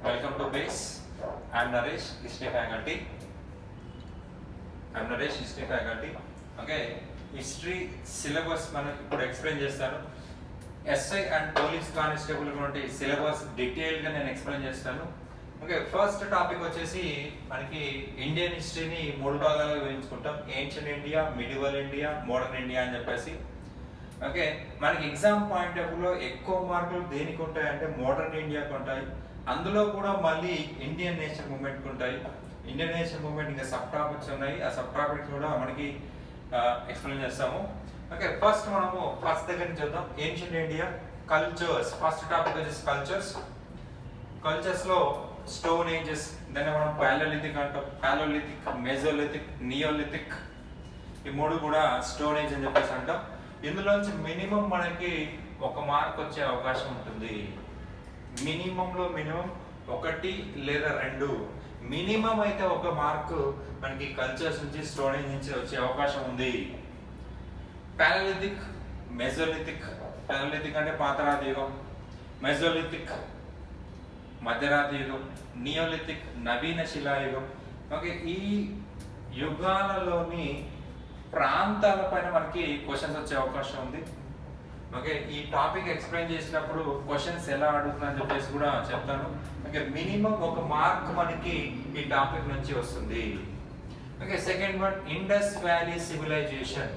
Welcome to base. I am Naresh, history faculty. Okay, history syllabus మనం ఇప్పుడు explain చేస్తాను. SI and police constable గురించి syllabus detail గా నేను ఎక్స్ప్లెయిన్ చేస్తాను. ఓకే, ఫస్ట్ టాపిక్ వచ్చేసి మనకి ఇండియన్ హిస్టరీని మూడు భాగాలుగా విభజించుకుంటాం. Ancient India, medieval India, modern India అని చెప్పేసి. ఓకే, మనకి ఎగ్జామ్ పాయింట్ ఆఫ్ వ్యూలో ఎక్కువ మార్కులు దేనికి ఉంటాయంటే మోడర్న్ ఇండియాకి ఉంటాయి. అందులో కూడా మళ్ళీ ఇండియన్ నేషన్ మూవ్మెంట్కి ఉంటాయి. ఇండియన్ నేషన్ మూవ్మెంట్ ఇంకా సబ్ టాపిక్స్ ఉన్నాయి. ఆ సబ్ టాపిక్స్ కూడా మనకి ఎక్స్ప్లెయిన్ చేస్తాము. ఓకే, ఫస్ట్ మనము ఫస్ట్ దగ్గర నుంచి చూద్దాం. Ancient India cultures. First topic వచ్చేసి కల్చర్స్ లో స్టోన్ ఏజెస్, దాన్ని మనం పాలియోలిథిక్ అంటాం. పాలియోలిథిక్, మెజోలిథిక్, నియోలిథిక్, ఈ మూడు కూడా స్టోన్ ఏజ్ అని చెప్పేసి అంటాం. ఇందులోంచి మినిమం మనకి ఒక మార్క్ వచ్చే అవకాశం ఉంటుంది. మినిమం ఒకటి లేదా రెండు, మినిమం అయితే ఒక మార్కు మనకి కల్చర్స్ నుంచి స్టోన్ ఏజ్ నుంచి వచ్చే అవకాశం ఉంది. పాలియోలిథిక్, మెజోలిథిక్. పాలియోలిథిక్ అంటే పాతరాతి యుగం, మెజోలిథిక్ మధ్యరాతి యుగం, నియోలిథిక్ నవీన శిలాయుగం. ఓకే, ఈ యుగాలలోని ప్రాంతాల పైన మనకి క్వశ్చన్స్ వచ్చే అవకాశం ఉంది. ఓకే, ఈ టాపిక్ ఎక్స్ప్లెయిన్ చేసినప్పుడు క్వశ్చన్స్ ఎలా అడుగుతుందని చెప్పేసి కూడా చెప్తాను. ఓకే, మినిమం ఒక మార్క్ మనకి ఈ టాపిక్ నుంచి వస్తుంది. Okay, second one Indus valley civilisation.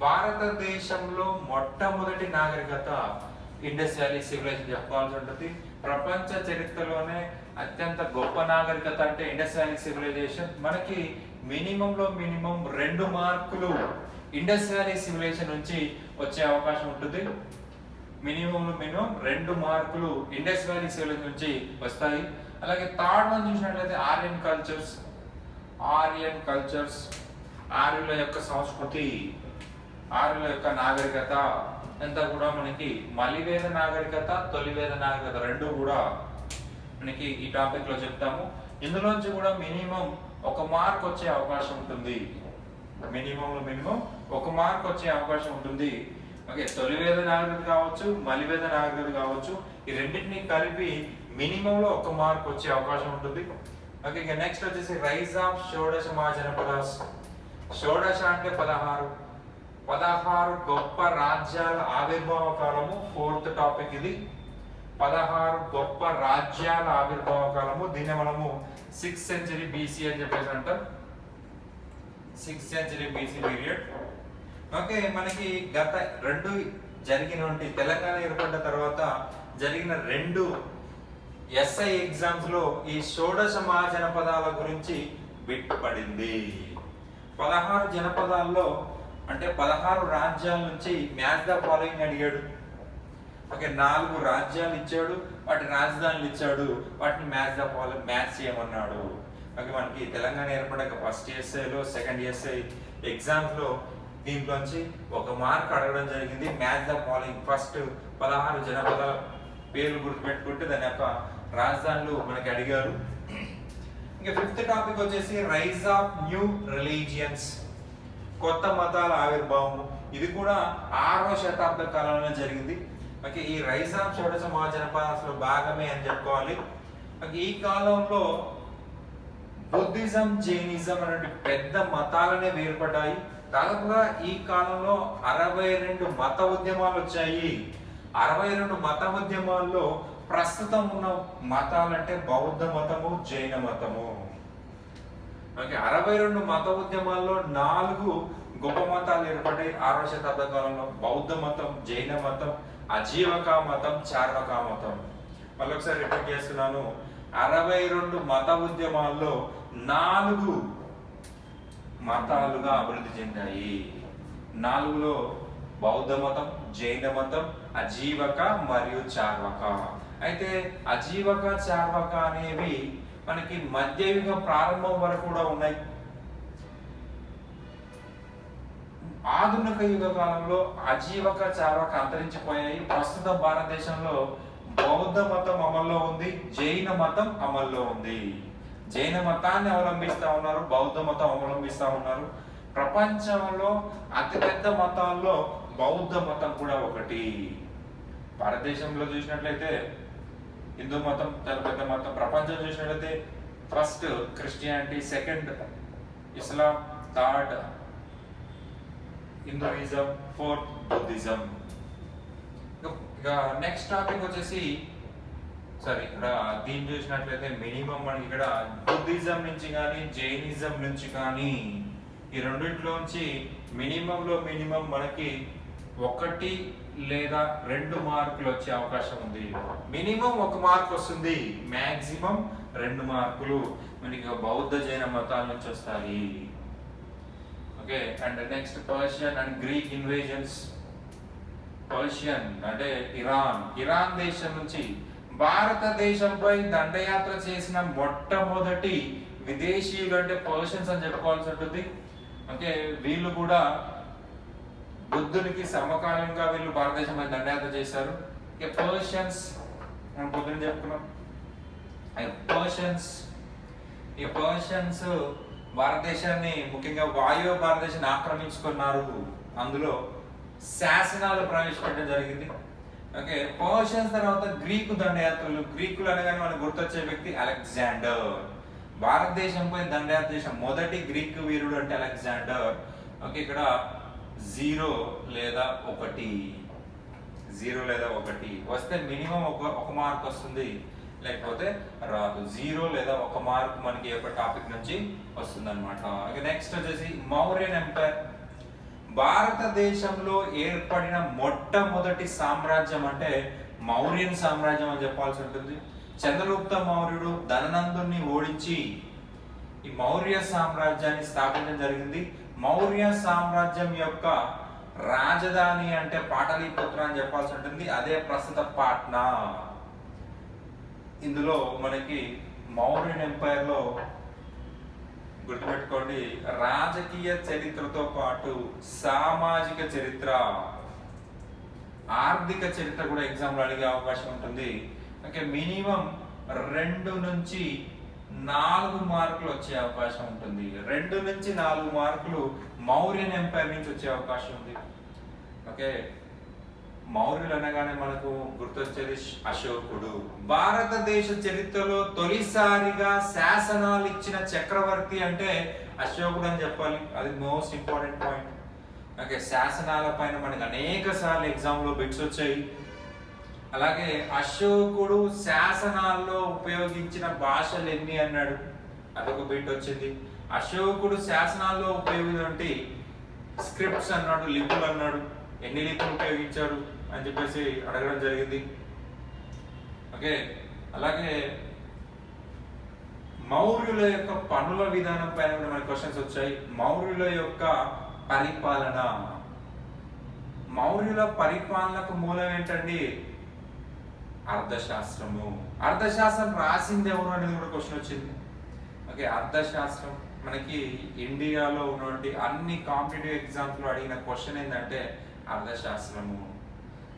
భారతదేశంలో మొట్టమొదటి నాగరికత ఇండస్ వ్యాలీ సివిలైజేషన్ చెప్పాల్సి ఉంటుంది. ప్రపంచ చరిత్రలోనే అత్యంత గొప్ప నాగరికత అంటే ఇండస్ వ్యాలీ సివిలైజేషన్. మనకి మినిమం 2 మార్కులు ఇండస్ వ్యాలీ సివిలైజేషన్ నుంచి వచ్చే అవకాశం ఉంటుంది. మినిమం 2 మార్కులు ఇండస్ వ్యాలీ సివిలైజేషన్ నుంచి వస్తాయి. అలాగే థర్డ్ వన్ చూసినట్లయితే ఆర్యన్ కల్చర్స్, ఆర్యుల యొక్క సంస్కృతి, ఆర్యుల యొక్క నాగరికత అంతా కూడా మనకి మలివేద నాగరికత, తొలివేద నాగరికత రెండు కూడా మనకి ఈ టాపిక్ లో చెప్తాము. ఇందులోంచి కూడా మినిమం ఒక మార్క్ వచ్చే అవకాశం ఉంటుంది. మినిమం ఒక మార్క్ వచ్చే అవకాశం ఉంటుంది. ఓకే, తొలివేద నాగరికత కావచ్చు, మలివేద నాగరికత కావచ్చు, ఈ రెండింటిని కలిపి మినిమంలో ఒక మార్క్ వచ్చే అవకాశం ఉంటుంది. ఓకే, ఇక నెక్స్ట్ వచ్చేసి రైజ్ ఆఫ్ షోడశ మహాజనపదాస్. షోడశ అంటే 16 గొప్ప రాజ్యాల ఆవిర్భావ కాలము. ఫోర్త్ టాపిక్ ఇది. 16 గొప్ప రాజ్యాల ఆవిర్భావ కాలము. దీన్ని మనము 6th century BC అని చెప్పేసి అంటాం. 6th century BC period. Okay, మనకి గత రెండు జరిగినటువంటి తెలంగాణ ఏర్పడిన తర్వాత జరిగిన 2 SI ఎగ్జామ్స్ లో ఈ షోడశ మహాజనపదాల గురించి బిట్ పడింది. 16 జనపదాల్లో అంటే 16 రాజ్యాల నుంచి మ్యాచ్ ద ఫాలోయింగ్ అడిగాడు. ఓకే, 4 రాజ్యాలు ఇచ్చాడు, వాటి రాజధానులు ఇచ్చాడు, వాటిని మ్యాచ్ చేయమన్నాడు. ఓకే, మనకి తెలంగాణ ఏర్పడాక ఫస్ట్ ఎస్ఐలో, సెకండ్ ఎస్ఐ ఎగ్జామ్స్ లో దీంట్లోంచి ఒక మార్క్ అడగడం జరిగింది. Match the following. ఫస్ట్ 16 జనపదాల పేర్లు గుర్తుపెట్టుకుంటే దాని యొక్క రాజధానులు మనకి అడిగారు. ఇంకా ఫిఫ్త్ టాపిక్ వచ్చేసి రైజ్ ఆఫ్ న్యూ రిలీజియన్స్, కొత్త మతాల ఆవిర్భావం. ఇది కూడా 6వ శతాబ్ద కాలంలో జరిగింది. ఓకే, ఈ రైజ్ ఆఫ్ షోడశ మహాజనపదాస్లో భాగమే అని చెప్పుకోవాలి. ఓకే, ఈ కాలంలో బుద్ధిజం, జైనిజం అనే పెద్ద మతాలనే వేరుపడ్డాయి. దాదాపుగా ఈ కాలంలో 62 మత ఉద్యమాలు వచ్చాయి. 62 మత ఉద్యమాల్లో ప్రస్తుతం ఉన్న మతాలంటే బౌద్ధ మతము, జైన మతము. ఓకే, 62 మత ఉద్యమాల్లో 4 గొప్ప మతాలు ఏర్పడ్డాయి 6వ శతాబ్ద కాలంలో. బౌద్ధ మతం, జైన మతం, అజీవక మతం, చార్వక మతం. మళ్ళీ ఒకసారి రిపీట్ చేస్తున్నాను. 62 మత ఉద్యమాల్లో 4 మతాలుగా అభివృద్ధి చెందాయి. 4లో బౌద్ధ మతం, జైన మతం, అజీవక మరియు చార్వక. అయితే అజీవక, చార్వక అనేవి మనకి మధ్యయుగం ప్రారంభం వరకు కూడా ఉన్నాయి. ఆధునిక యుగ కాలంలో అజీవక, చార్వక అంతరించిపోయాయి. ప్రస్తుతం భారతదేశంలో బౌద్ధ మతం అమల్లో ఉంది, జైన మతం అమల్లో ఉంది. జైన మతాన్ని అవలంబిస్తా ఉన్నారు, బౌద్ధ మతం అవలంబిస్తా ఉన్నారు. ప్రపంచంలో అతిపెద్ద మతాల్లో బౌద్ధ మతం కూడా ఒకటి. భారతదేశంలో చూసినట్లయితే హిందూ మతం చాలా పెద్ద మతం. ప్రపంచ సామ్రాజ్యం చూసినట్లయితే ఫస్ట్ క్రిస్టియానిటీ, సెకండ్ ఇస్లాం, థర్డ్ హిందూయిజం, ఫోర్త్ బుద్ధిజం. ఇక నెక్స్ట్ టాపిక్ వచ్చేసి ఇక్కడ దీన్ని చూసినట్లయితే మినిమం మనకి ఇక్కడ బుద్ధిజం నుంచి కానీ జైనిజం నుంచి కానీ ఈ రెండింటిలోంచి మినిమంలో మినిమం మనకి 1 లేదా 2 మార్కులు వచ్చే అవకాశం ఉంది. మినిమం 1 మార్క్ వస్తుంది, మాక్సిమం 2 మార్కులు మనకి బౌద్ధ జైన మతాల నుంచి వస్తాయి. Okay, and next Persian and Greek invasions. Persian అంటే ఇరాన్ దేశం నుంచి భారతదేశంపై దండయాత్ర చేసిన మొట్టమొదటి విదేశీయులు అంటే పర్షియన్స్ అని చెప్పుకోవాల్సి ఉంటుంది. ఓకే, వీళ్ళు కూడా బుద్ధునికి సమకాలంగా వీళ్ళు భారతదేశంపై దండయాత్ర చేశారు. పర్షియన్స్ మనం పొద్దున చెప్పుకున్నాం. ఈ పర్షియన్స్ భారతదేశాన్ని ముఖ్యంగా వాయువ్య భారతదేశాన్ని ఆక్రమించుకున్నారు. అందులో శాసనాలు ప్రవేశపెట్టడం జరిగింది. ఓకే, పర్షియన్స్ తర్వాత గ్రీకు దండయాత్రలు. గ్రీకులు అనగానే మనకు గుర్తొచ్చే వ్యక్తి అలెగ్జాండర్. భారతదేశంపై దండయాత్ర చేసిన మొదటి గ్రీక్ వీరుడు అంటే అలెగ్జాండర్. ఓకే, ఇక్కడ 0 లేదా 1 వస్తే మినిమం ఒక మార్క్ వస్తుంది, లేకపోతే రాదు. 0 లేదా 1 మార్క్ మనకి ఒక టాపిక్ నుంచి వస్తుంది అనమాట. నెక్స్ట్ వచ్చేసి మౌర్యన్ ఎంపైర్. భారతదేశంలో ఏర్పడిన మొట్టమొదటి సామ్రాజ్యం అంటే మౌర్యన్ సామ్రాజ్యం అని చెప్పాల్సి ఉంటుంది. చంద్రగుప్త మౌర్యుడు ధననందుని ఓడించి ఈ మౌర్య సామ్రాజ్యాన్ని స్థాపించడం జరిగింది. మౌర్య సామ్రాజ్యం యొక్క రాజధాని అంటే పాటలీపుత్ర అని చెప్పాల్సి ఉంటుంది. అదే ప్రస్తుత పాట్నా. ఇందులో మనకి మౌర్యన్ ఎంపైర్ లో గుర్తుపెట్టుకోండి, రాజకీయ చరిత్రతో పాటు సామాజిక చరిత్ర, ఆర్థిక చరిత్ర కూడా ఎగ్జామ్ లో అడిగే అవకాశం ఉంటుంది. ఓకే, మినిమం 2 నుంచి 4 మార్కులు వచ్చే అవకాశం ఉంటుంది. 2 నుంచి 4 మార్కులు మౌర్యన్ ఎంపైర్ నుంచి వచ్చే అవకాశం ఉంది. ఓకే, మౌర్యులు అనగానే మనకు గుర్తొచ్చేది అశోకుడు. భారతదేశ చరిత్రలో తొలిసారిగా శాసనాలు ఇచ్చిన చక్రవర్తి అంటే అశోకుడు అని చెప్పాలి. అది మోస్ట్ ఇంపార్టెంట్ పాయింట్. ఓకే, శాసనాల పైన మనకి అనేక సార్లు ఎగ్జామ్ లో బిట్స్ వచ్చాయి. అలాగే అశోకుడు శాసనాల్లో ఉపయోగించిన భాషలు ఎన్ని అన్నాడు, అదొక బిట్ వచ్చింది. అశోకుడు శాసనాల్లో ఉపయోగించి స్క్రిప్ట్స్ అన్నాడు, లిపులు అన్నాడు, ఎన్ని లిపులు ఉపయోగించాడు అని చెప్పేసి అడగడం జరిగింది. ఓకే, అలాగే మౌర్యుల యొక్క పనుల విధానం పైన కూడా మనకి క్వశ్చన్స్ వచ్చాయి. మౌర్యుల యొక్క పరిపాలన, మౌర్యుల పరిపాలనకు మూలం ఏంటండి? అర్థశాస్త్రము. అర్థశాస్త్రం రాసింది ఎవరు అనేది కూడా క్వశ్చన్ వచ్చింది. ఓకే, అర్థశాస్త్రం మనకి ఇండియాలో ఉన్నటువంటి అన్ని కాంపిటేటివ్ ఎగ్జామ్స్ లో అడిగిన క్వశ్చన్ ఏంటంటే అర్థశాస్త్రము.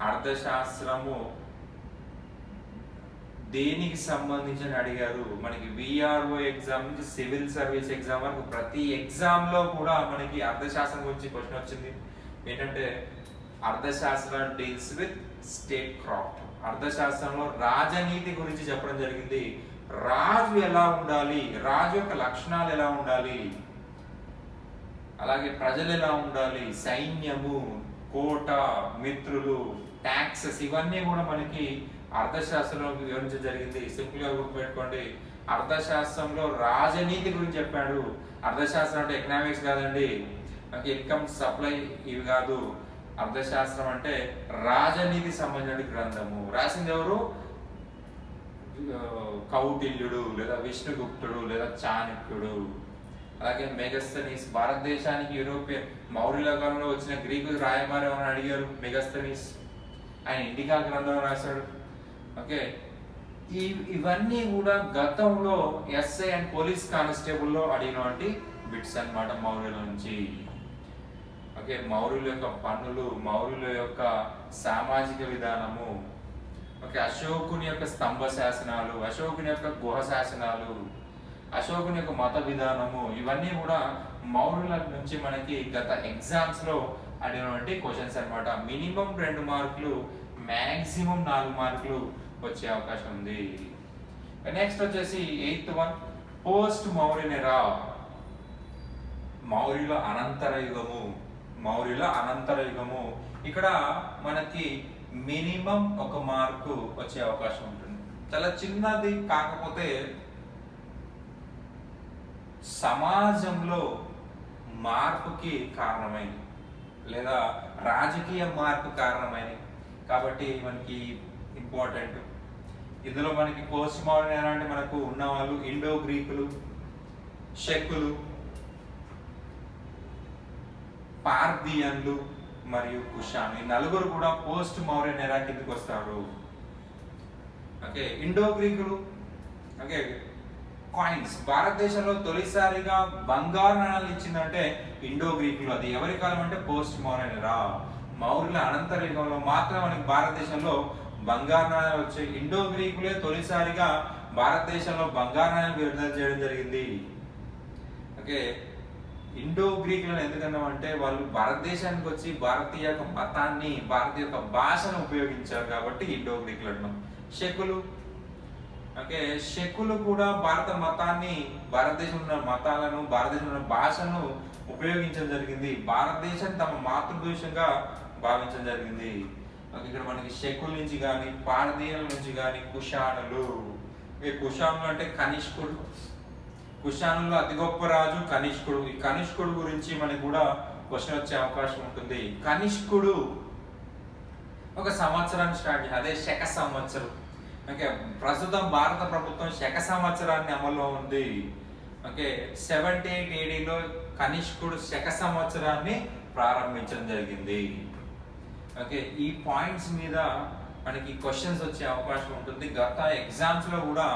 అర్థశాస్త్రము దేనికి సంబంధించి అడిగారు? మనకి విఆర్ఓ ఎగ్జామ్ నుంచి సివిల్ సర్వీస్ ఎగ్జామ్ వరకు ప్రతి ఎగ్జామ్ లో కూడా మనకి అర్థశాస్త్రం గురించి క్వశ్చన్ వచ్చింది. ఏంటంటే అర్థశాస్త్రం డీల్స్ విత్ స్టేట్ క్రాఫ్ట్. అర్థశాస్త్రంలో రాజనీతి గురించి చెప్పడం జరిగింది. రాజు ఎలా ఉండాలి, రాజు యొక్క లక్షణాలు ఎలా ఉండాలి, అలాగే ప్రజలు ఎలా ఉండాలి, సైన్యము, కోట, మిత్రులు, ట్యాక్సెస్, ఇవన్నీ కూడా మనకి అర్థశాస్త్రంలో వివరించడం జరిగింది. సింపుల్ గా గుర్తుపెట్టుకోండి, అర్థశాస్త్రంలో రాజనీతి గురించి చెప్పాడు. అర్థశాస్త్రం అంటే ఎకనామిక్స్ కాదండి, ఇన్కమ్ సప్లై ఇవి కాదు. అర్థశాస్త్రం అంటే రాజనీతి సంబంధించిన గ్రంథము. రాసింది ఎవరు? కౌటిల్యుడు లేదా విష్ణుగుప్తుడు లేదా చాణక్యుడు. అలాగే మెగస్తనీస్, భారతదేశానికి యూరోపియన్ మౌర్యుల కాలంలో వచ్చిన గ్రీకు రాయబారి అని అడిగారు. మెగస్తనీస్ ఆయన ఇండికా గ్రంథం రాశాడు. ఓకే, ఇవన్నీ కూడా గతంలో ఎస్ఐ అండ్ పోలీస్ కానిస్టేబుల్లో అడిగినటువంటి బిట్స్ అన్నమాట మౌర్యుల నుంచి. ఓకే, మౌర్యుల యొక్క పన్నులు, మౌర్యుల యొక్క సామాజిక విధానము, ఓకే, అశోకుని యొక్క స్తంభ శాసనాలు, అశోకుని యొక్క గుహ శాసనాలు, అశోకుని యొక్క మత విధానము, ఇవన్నీ కూడా మౌర్యుల నుంచి మనకి గత ఎగ్జామ్స్ లో అడిగినటువంటి క్వశ్చన్స్ అన్నమాట. మినిమం 2 మార్కులు, మాక్సిమం 4 మార్కులు వచ్చే అవకాశం ఉంది. నెక్స్ట్ వచ్చేసి 8th వన్ పోస్ట్ మౌర్యన్ ఎరా. మౌర్యుల అనంతర యుగము. మౌర్యుల అనంతర యుగము. ఇక్కడ మనకి మినిమం 1 మార్కు వచ్చే అవకాశం ఉంటుంది. చాలా చిన్నది, కాకపోతే సమాజంలో మార్పుకి కారణమైంది లేదా రాజకీయ మార్పు కారణమైనది కాబట్టి మనకి ఇంపార్టెంట్. ఇందులో మనకి పోస్ట్ మోడర్న్ అంటే మనకు ఉన్న వాళ్ళు ఇండో గ్రీకులు, షెక్కులు, పార్థియన్లు మరియు కుషాను. ఈ నలుగురు కూడా పోస్ట్ మౌర్యన్ ఎరా కిందకి వస్తారు. ఓకే, ఇండో గ్రీకులు. Okay, coins. భారతదేశంలో తొలిసారిగా బంగారు నాణాలు ఇచ్చిందంటే ఇండో గ్రీకులు. అది ఎవరి కాలం అంటే పోస్ట్ మౌర్యన్ ఎరా. మౌర్యుల అనంతర యుగంలో మాత్రం మనకి భారతదేశంలో బంగారు నాణాలు వచ్చాయి. ఇండో గ్రీకులే తొలిసారిగా భారతదేశంలో బంగారు నాణాలు విడుదల చేయడం జరిగింది. ఓకే, ఇండో గ్రీకులను ఎందుకన్నామంటే వాళ్ళు భారతదేశానికి వచ్చి భారతీయ యొక్క మతాన్ని, భారతీయ యొక్క భాషను ఉపయోగించారు కాబట్టి ఇండో గ్రీకులు అంటున్నాం. షెకులు. ఓకే, షెకులు కూడా భారత మతాన్ని, భారతదేశంలో ఉన్న మతాలను, భారతదేశంలో ఉన్న భాషను ఉపయోగించడం జరిగింది. భారతదేశం తమ మాతృదేశంగా భావించడం జరిగింది. ఇక్కడ మనకి షెకుల నుంచి కానీ, పారదీయుల నుంచి కానీ, కుషానులు. ఈ కుషానులు అంటే కనిష్కుడు. కుషానుల్లో అతి గొప్ప రాజు కనిష్కుడు. ఈ కనిష్కుడు గురించి మనకి కూడా క్వశ్చన్ వచ్చే అవకాశం ఉంటుంది. కనిష్కుడు ఒక సంవత్సరాన్ని స్టార్ట్ చేయాలి, అదే శక సంవత్సరం. ఓకే, ప్రస్తుతం భారత ప్రభుత్వం శక సంవత్సరాన్ని అమల్లో ఉంది. ఓకే, 78 ADలో కనిష్కుడు శక సంవత్సరాన్ని ప్రారంభించడం జరిగింది. ఓకే, ఈ పాయింట్స్ మీద మనకి క్వశ్చన్స్ వచ్చే అవకాశం ఉంటుంది. గత ఎగ్జామ్స్ లో కూడా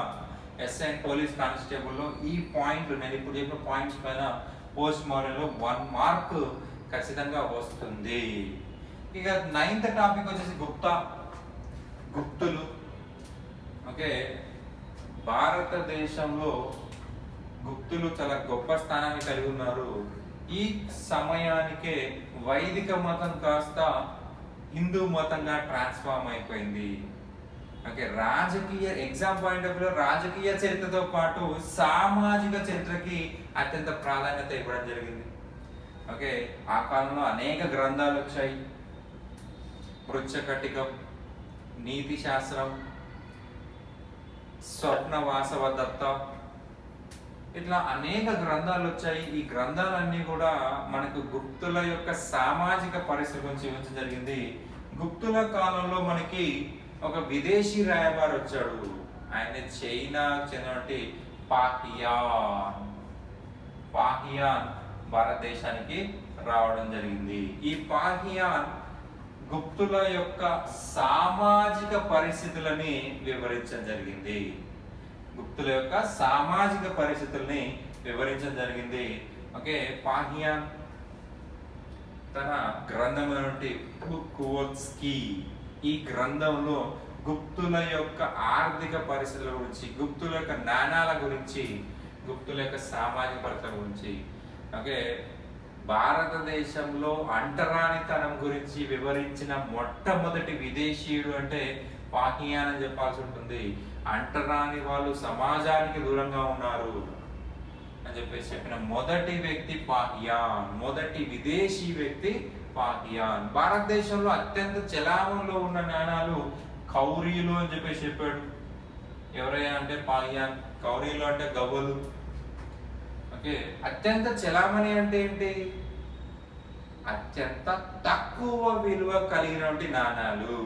ఎస్ఐ అండ్ పోలీస్ కానిస్టేబుల్ లో ఈ పాయింట్లు, నేను ఇప్పుడు చెప్పిన పాయింట్స్ పైన పోస్ట్ మోడల్ లో 1 మార్క్ ఖచ్చితంగా వస్తుంది. ఇక 9th టాపిక్ వచ్చేసి గుప్తులు. ఓకే, భారతదేశంలో గుప్తులు చాలా గొప్ప స్థానాన్ని కలిగి ఉన్నారు. ఈ సమయానికే వైదిక మతం కాస్త హిందూ మతంగా ట్రాన్స్ఫార్మ్ అయిపోయింది. ఓకే, రాజకీయ ఎగ్జామ్ పాయింట్ ఆఫ్ వ్యూ రాజకీయ చరిత్రతో పాటు సామాజిక చరిత్రకి అత్యంత ప్రాధాన్యత ఇవ్వడం జరిగింది. ఓకే, ఆ కాలంలో అనేక గ్రంథాలు వచ్చాయి. మృచ్ఛకటికం, నీతి శాస్త్రం, స్వప్నవాసవ దత్త, ఇట్లా అనేక గ్రంథాలు వచ్చాయి. ఈ గ్రంథాలన్నీ కూడా మనకు గుప్తుల యొక్క సామాజిక పరిస్థితి గురించి వివరించడం జరిగింది. గుప్తుల కాలంలో మనకి ఒక విదేశీ రాయబారి వచ్చాడు. ఆయన చైనాకు చెందినటువంటి పాహియాన్ భారతదేశానికి రావడం జరిగింది. ఈ పాహియాన్ గుప్తుల యొక్క సామాజిక పరిస్థితులని వివరించడం జరిగింది. గుప్తుల యొక్క సామాజిక పరిస్థితుల్ని వివరించడం జరిగింది. ఓకే, పాహియాన్ తన గ్రంథమైనటువంటి బుక్వోత్స్కీ, ఈ గ్రంథంలో గుప్తుల యొక్క ఆర్థిక పరిస్థితుల గురించి, గుప్తుల యొక్క నాణాల గురించి, గుప్తుల యొక్క సామాజిక పరిస్థితుల గురించి, ఓకే, భారతదేశంలో అంటరానితనం గురించి వివరించిన మొట్టమొదటి విదేశీయుడు అంటే పాహియాన్ అని చెప్పాల్సి ఉంటుంది. అంటరాని వాళ్ళు సమాజానికి దూరంగా ఉన్నారు అని చెప్పేసి చెప్పిన మొదటి వ్యక్తి పాహియాన్, మొదటి విదేశీ వ్యక్తి పాహియాన్. భారతదేశంలో అత్యంత చలామణిలో ఉన్న నాణాలు కౌరీలు అని చెప్పేసి చెప్పాడు. ఎవరయ్యా అంటే పాహియాన్. కౌరీలు అంటే గవ్వలు. ఓకే, అత్యంత చలామణి అంటే ఏంటి? అత్యంత తక్కువ విలువ కలిగినటువంటి నాణాలు,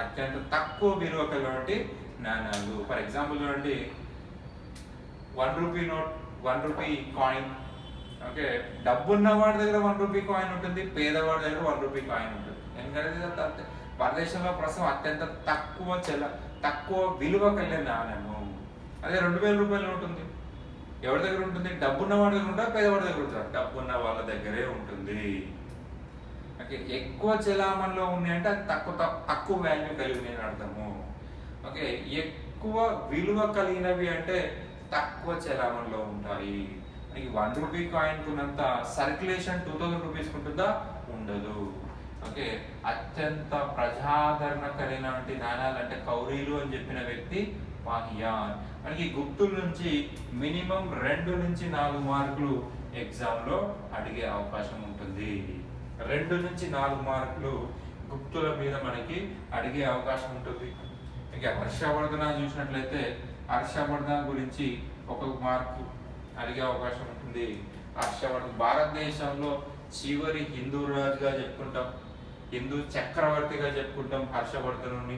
అత్యంత తక్కువ విలువ కలిగినటువంటి నాణాలు. ఫర్ ఎగ్జాంపుల్ చూడండి, 1 rupee note, 1 rupee coin. Okay, డబ్బున్న వాడి దగ్గర 1 రూపీ కాయిన్ ఉంటుంది, పేదవాడి దగ్గర 1 రూపీ కాయిన్ ఉంటుంది. ఎందుకంటే భారతదేశంలో ప్రస్తుతం అత్యంత తక్కువ విలువ కలిగిన నాణ్యము. అదే 2000 రూపాయలు ఉంటుంది. ఎవరి దగ్గర ఉంటుంది? డబ్బున్న వాడి దగ్గర ఉంటా, పేదవాడి దగ్గర ఉంటారు? డబ్బున్న వాళ్ళ దగ్గరే ఉంటుంది. ఓకే, ఎక్కువ చలామణిలో ఉన్నాయంటే అది తక్కువ వాల్యూ కలిగినవి అని అర్థము. ఓకే, ఎక్కువ విలువ కలిగినవి అంటే తక్కువ చలామణిలో ఉంటాయి. మనకి 1 రూపీ కాయిన్ కున్నంత సర్క్యులేషన్ 2000 రూపీస్ ఉంటుందా? ఉండదు. ఓకే, అత్యంత ప్రజాదరణ కలిగినటువంటి నాణాలు అంటే కౌరీలు అని చెప్పిన వ్యక్తి పాహియాన్. మనకి గుప్తుల నుంచి మినిమం 2 నుంచి 4 మార్కులు ఎగ్జామ్లో అడిగే అవకాశం ఉంటుంది. 2 నుంచి 4 మార్కులు గుప్తుల మీద మనకి అడిగే అవకాశం ఉంటుంది. ఇక హర్షవర్ధన చూసినట్లయితే హర్షవర్ధన గురించి 1 మార్కు అడిగే అవకాశం ఉంటుంది. హర్షవర్ధన్ భారతదేశంలో చివరి హిందూ రాజుగా చెప్పుకుంటాం, హిందూ చక్రవర్తిగా చెప్పుకుంటాం హర్షవర్ధనుని.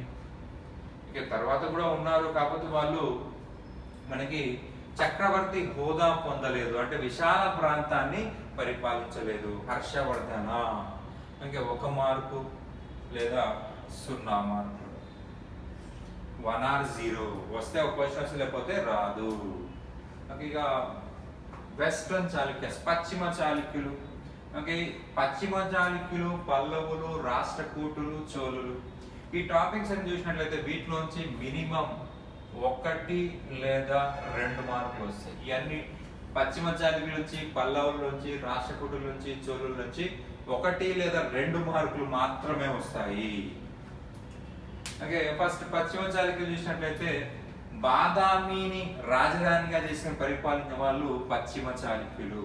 ఇక తర్వాత కూడా ఉన్నారు, కాకపోతే వాళ్ళు మనకి చక్రవర్తి హోదా పొందలేదు, అంటే విశాల ప్రాంతాన్ని పరిపాలించలేదు. హర్షవర్ధన ఇంకా 1 మార్కు లేదా 0 మార్కులు, 1 or 0 వస్తే ఒక క్వశ్చన్ వస్తే లేకపోతే రాదు. ఇక వెస్ట్రన్ చాళుక్యస్ పశ్చిమ చాళుక్యులు. ఓకే, పశ్చిమ చాళుక్యులు, పల్లవులు, రాష్ట్రకూటులు, చోళులు. ఈ టాపిక్స్ అని చూసినట్లయితే వీటిలోంచి మినిమం 1 లేదా 2 మార్కులు వస్తాయి. ఇవన్నీ పశ్చిమ చాళుక్యుల నుంచి, పల్లవుల నుంచి, రాష్ట్రకూటుల నుంచి, చోళుల నుంచి 1 లేదా 2 మార్కులు మాత్రమే వస్తాయి. ఓకే, ఫస్ట్ పశ్చిమ చాళుక్యులు చూసినట్లయితే బాదామిని రాజధానిగా చేసిన పరిపాలించిన వాళ్ళు పశ్చిమ చాళుక్యులు.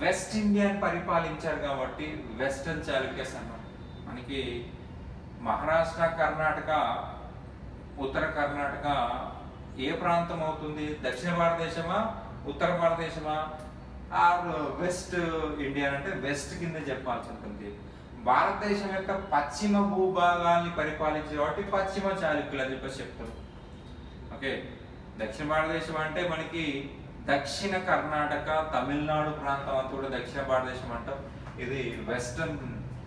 వెస్ట్ ఇండియాని పరిపాలించారు కాబట్టి వెస్టర్న్ చాళుక్యస్ అన్నమాట. మనకి మహారాష్ట్ర, కర్ణాటక, ఉత్తర కర్ణాటక ఏ ప్రాంతం అవుతుంది? దక్షిణ భారతదేశమా, ఉత్తర భారతదేశమా, ఆర్ వెస్ట్ ఇండియా అంటే వెస్ట్ కింద చెప్పాల్సి ఉంటుంది. భారతదేశం యొక్క పశ్చిమ భూభాగాన్ని పరిపాలించే కాబట్టి పశ్చిమ చాళుక్యులు అని చెప్పేసి చెప్తారు. ఓకే, దక్షిణ భారతదేశం అంటే మనకి దక్షిణ కర్ణాటక, తమిళనాడు ప్రాంతం అంతా కూడా దక్షిణ భారతదేశం అంటాం. ఇది వెస్టర్న్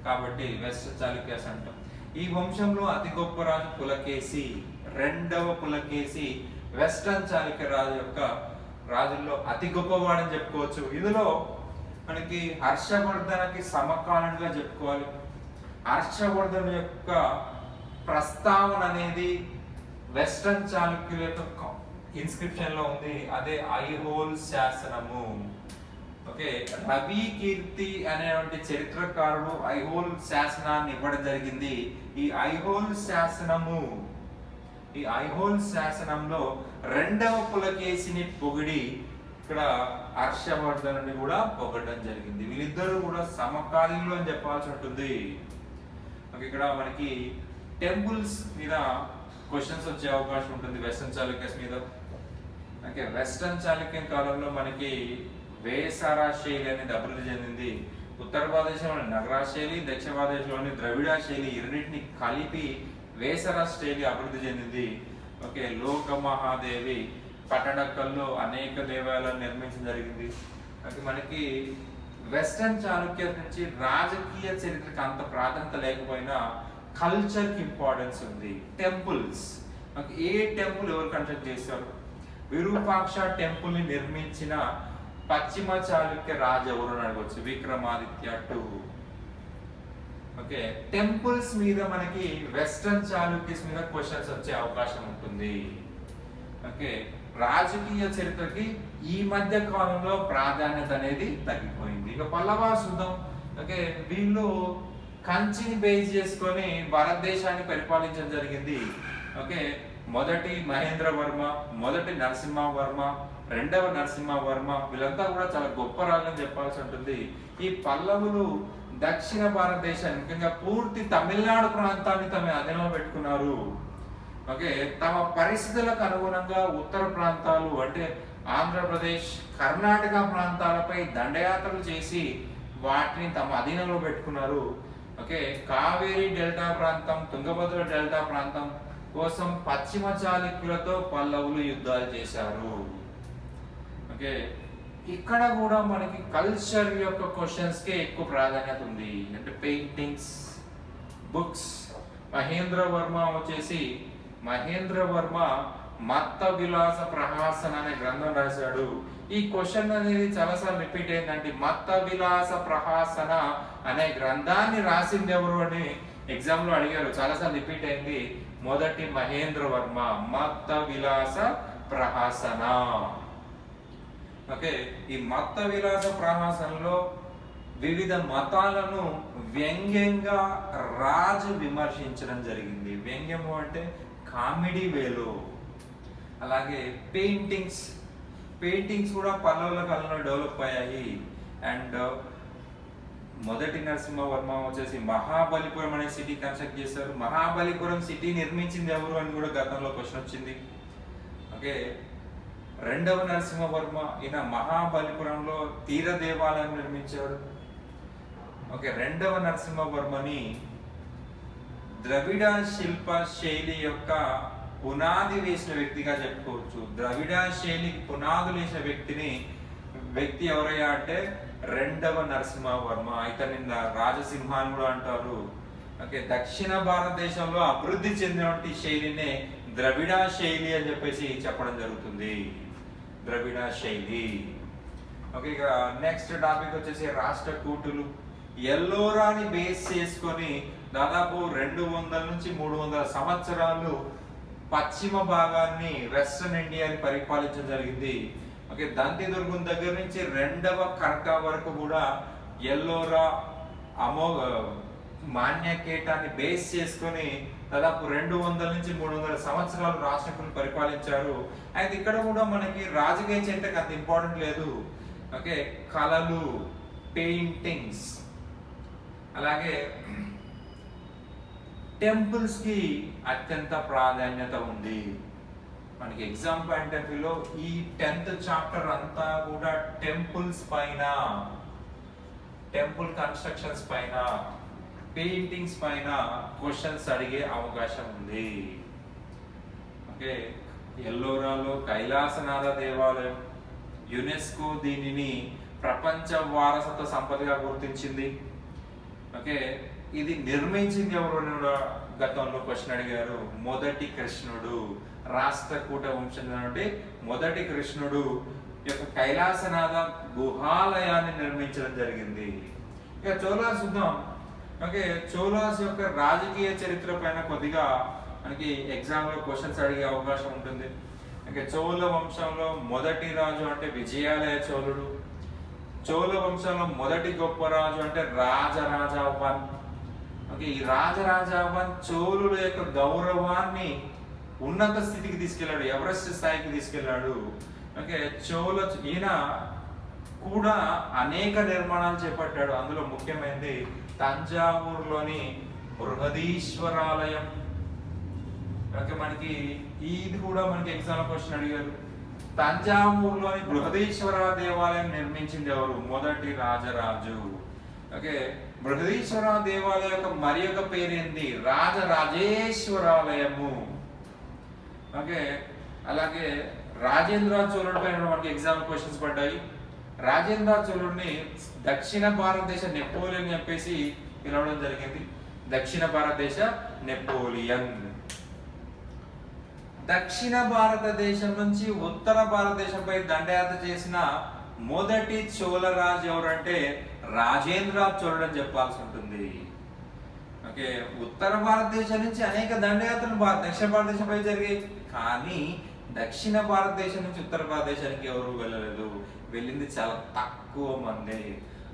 కాబట్టి వెస్ట్ చాళుక్యస్ అంటాం. ఈ వంశంలో అతి గొప్ప రాజు పులకేశి, 2వ పులకేశి వెస్టర్న్ చాళుక్య రాజు యొక్క రాజుల్లో అతి గొప్పవాడని చెప్పుకోవచ్చు. ఇందులో మనకి హర్షవర్ధనకి సమకాలీనంగా చెప్పుకోవాలి. హర్షవర్ధన్ యొక్క ప్రస్తావన అనేది వెస్టర్న్ చాళుక్యుల యొక్క ఇన్స్క్రిప్షన్ లో ఉంది, అదే ఐహోల్ శాసనము. ఓకే, రవి కీర్తి అనేటువంటి చరిత్రకారుడు ఐహోల్ శాసనాన్ని ఇవ్వడం జరిగింది. ఈ ఐహోల్ శాసనంలో 2వ పులకేశిని పొగిడి ఇక్కడ హర్షవర్ధనుని కూడా పొగడడం జరిగింది. వీళ్ళిద్దరూ కూడా సమకాలీనులు అని చెప్పాల్సి ఉంటుంది. ఇక్కడ మనకి టెంపుల్స్ మీద క్వశ్చన్స్ వచ్చే అవకాశం ఉంటుంది వెస్టర్న్ చాళుక్యస్ మీద. ఓకే, వెస్టర్న్ చాళుక్యం కాలంలో మనకి వేసర శైలి అనేది అభివృద్ధి చెందింది. ఉత్తర భారతదేశంలోని నగర శైలి, దక్షిణ భారతదేశంలోని ద్రవిడ శైలి, ఈ రెండింటిని కలిపి వేసర శైలి అభివృద్ధి చెందింది. ఓకే, లోక మహాదేవి పట్టడక్కల్లో అనేక దేవాలయాలను నిర్మించడం జరిగింది. అంటే మనకి వెస్టర్న్ చాళుక్య నుంచి రాజకీయ చరిత్రకి అంత ప్రాధాన్యత లేకపోయినా కల్చర్కి ఇంపార్టెన్స్ ఉంది. టెంపుల్స్, ఏ టెంపుల్ ఎవరు కన్స్ట్రక్ట్ చేశారు? విరూపాక్ష టెంపుల్ ని నిర్మించిన పశ్చిమ చాళుక్య రాజు ఎవరు అని అడగవచ్చు, విక్రమాదిత్య 2. ఓకే, టెంపుల్స్ మీద మనకి వెస్టర్న్ చాళుక్యస్ మీద క్వశ్చన్స్ వచ్చే అవకాశం ఉంటుంది. ఓకే, రాజకీయ చరిత్రకి ఈ మధ్య కాలంలో ప్రాధాన్యత అనేది తగ్గిపోయింది. ఇక పల్లవాస్ చూద్దాం. ఓకే, వీళ్ళు కంచిని బేస్ చేసుకొని భారతదేశాన్ని పరిపాలించడం జరిగింది. ఓకే, మొదటి మహేంద్రవర్మ, మొదటి నరసింహవర్మ, 2వ నరసింహవర్మ, వీళ్ళంతా కూడా చాలా గొప్ప రాజుని చెప్పాల్సి ఉంటుంది. ఈ పల్లవులు దక్షిణ భారతదేశాన్ని, ముఖ్యంగా పూర్తి తమిళనాడు ప్రాంతాన్ని తమ అధీనంలో పెట్టుకున్నారు. ఓకే, తమ పరిస్థితులకు అనుగుణంగా ఉత్తర ప్రాంతాలు అంటే ఆంధ్రప్రదేశ్, కర్ణాటక ప్రాంతాలపై దండయాత్రలు చేసి వాటిని తమ అధీనంలో పెట్టుకున్నారు. ఓకే, కావేరీ డెల్టా ప్రాంతం, తుంగభద్ర డెల్టా ప్రాంతం కోసం పశ్చిమ చాళుక్యులతో పల్లవులు యుద్ధాలు చేశారు. ఓకే, ఇక్కడ కూడా మనకి కల్చర్ యొక్క క్వశ్చన్స్ కి ఎక్కువ ప్రాధాన్యత ఉంది. అంటే పెయింటింగ్స్, బుక్స్. మహేంద్రవర్మ మత్త విలాస ప్రహాసన అనే గ్రంథం రాశాడు. ఈ క్వశ్చన్ అనేది చాలాసార్లు రిపీట్ అయిందండి. మత్త విలాస ప్రహాసన అనే గ్రంథాన్ని రాసింది ఎవరు అని ఎగ్జామ్ లో అడిగారు, చాలాసార్లు రిపీట్ అయింది. మొదటి మహేంద్రవర్మ, మత్త విలాస ప్రహాసన. ఓకే, ఈ మత్త విలాస ప్రహాసనలో వివిధ మతాలను వ్యంగ్యంగా రాజు విమర్శించడం జరిగింది. వ్యంగ్యము అంటే కామెడీ వేలో. అలాగే పెయింటింగ్స్ కూడా పల్లవుల కాలంలో డెవలప్ అయ్యాయి. అండ్ మొదటి నరసింహవర్మ వచ్చేసి మహాబలిపురం అనే సిటీ కన్స్ట్రక్ట్ చేశారు. మహాబలిపురం సిటీ నిర్మించింది ఎవరు అని కూడా గతంలో క్వశ్చన్ వచ్చింది. ఓకే, రెండవ నరసింహవర్మ ఈయన మహాబలిపురంలో తీర దేవాలయం నిర్మించాడు. ఓకే, రెండవ నరసింహవర్మని ద్రవిడ శిల్ప శైలి యొక్క పునాది వేసిన వ్యక్తిగా చెప్పుకోవచ్చు. ద్రవిడ శైలికి పునాదులు వేసిన వ్యక్తి ఎవరయ్యా అంటే రెండవ నరసింహవర్మ. ఇతని రాజసింహ అని కూడా అంటారు. ఓకే, దక్షిణ భారతదేశంలో అభివృద్ధి చెందినటువంటి శైలినే ద్రవిడ శైలి అని చెప్పేసి చెప్పడం జరుగుతుంది. ద్రవిడ శైలి. ఓకే, ఇక నెక్స్ట్ టాపిక్ వచ్చేసి రాష్ట్రకూటులు. ఎల్లోరాని బేస్ చేసుకొని దాదాపు 200 నుంచి 300 సంవత్సరాలు పశ్చిమ భాగాన్ని వెస్ట్రన్ ఇండియాని పరిపాలించడం జరిగింది. ఓకే, దంతిదుర్గం దగ్గర నుంచి రెండవ కర్క వరకు కూడా ఎల్లోరా మాన్యకేటాన్ని బేస్ చేసుకొని దాదాపు 200 నుంచి 300 సంవత్సరాలు రాష్ట్రకులు పరిపాలించారు. అయితే ఇక్కడ కూడా మనకి రాజకీయ చరిత్రకు అంత ఇంపార్టెంట్ లేదు. ఓకే, కళలు, పెయింటింగ్స్, అలాగే టెంపుల్స్ కి అత్యంత ప్రాధాన్యత ఉంది. మనకి ఎగ్జామ్ పాయింట్ ఆఫ్ వ్యూలో ఈ 10th చాప్టర్ అంతా కూడా టెంపుల్స్ పైన, టెంపుల్ కన్స్ట్రక్షన్స్ పైన, పెయింటింగ్స్ పైన క్వశ్చన్స్ అడిగే అవకాశం ఉంది. ఓకే, ఎల్లోరాలో కైలాసనాథ దేవాలయం, యునెస్కో దీనిని ప్రపంచ వారసత్వ సంపదగా గుర్తించింది. ఓకే, ఇది నిర్మించింది ఎవరు గతంలో క్వశ్చన్ అడిగారు. మొదటి కృష్ణుడు. రాష్ట్రకూట వంశం నుండి మొదటి కృష్ణుడు యొక్క కైలాసనాథ గుహాలయాన్ని నిర్మించడం జరిగింది. ఇక చోళాస్ చూద్దాం. ఓకే, చోళాస్ యొక్క రాజకీయ చరిత్ర పైన కొద్దిగా మనకి ఎగ్జామ్ లో క్వశ్చన్స్ అడిగే అవకాశం ఉంటుంది. ఓకే, చోళ వంశంలో మొదటి రాజు అంటే విజయాలయ చోళుడు. చోళ వంశంలో మొదటి గొప్ప రాజు అంటే రాజరాజ 1. ఓకే, ఈ రాజరాజ 1 చోళుల యొక్క గౌరవాన్ని ఉన్నత స్థితికి తీసుకెళ్లాడు, ఎవరెస్ట్ స్థాయికి తీసుకెళ్లాడు. ఓకే, ఈయన కూడా అనేక నిర్మాణాలు చేపట్టాడు. అందులో ముఖ్యమైనది తంజావూరులోని బృహదీశ్వరాలయం. ఓకే, మనకి ఇది కూడా మనకి ఎగ్జామ్ క్వశ్చన్ అడిగారు. తంజావూరులోని బృహదీశ్వర దేవాలయం నిర్మించింది ఎవరు? మొదటి రాజరాజు. ఓకే, బృహదీశ్వర దేవాలయం యొక్క మరి యొక్క పేరేంది? రాజరాజేశ్వరాలయము. ఓకే, అలాగే రాజేంద్ర చోళుడి పైన మనకి ఎగ్జామ్ క్వశ్చన్స్ పడ్డాయి. రాజేంద్ర చోళుడిని దక్షిణ భారతదేశ నెపోలియన్ చెప్పేసి పిలవడం జరిగింది. దక్షిణ భారతదేశ నెపోలియన్. దక్షిణ భారతదేశం నుంచి ఉత్తర భారతదేశంపై దండయాత్ర చేసిన మొదటి చోళరాజు ఎవరంటే రాజేంద్ర చోళుడు అని చెప్పాల్సి ఉంటుంది. ఓకే, ఉత్తర భారతదేశం నుంచి అనేక దండయాత్రలు దక్షిణ భారతదేశంపై జరిగాయి. కానీ దక్షిణ భారతదేశం నుంచి ఉత్తర భారతదేశానికి ఎవరు వెళ్ళలేదు. వెళ్ళింది చాలా తక్కువ మంది.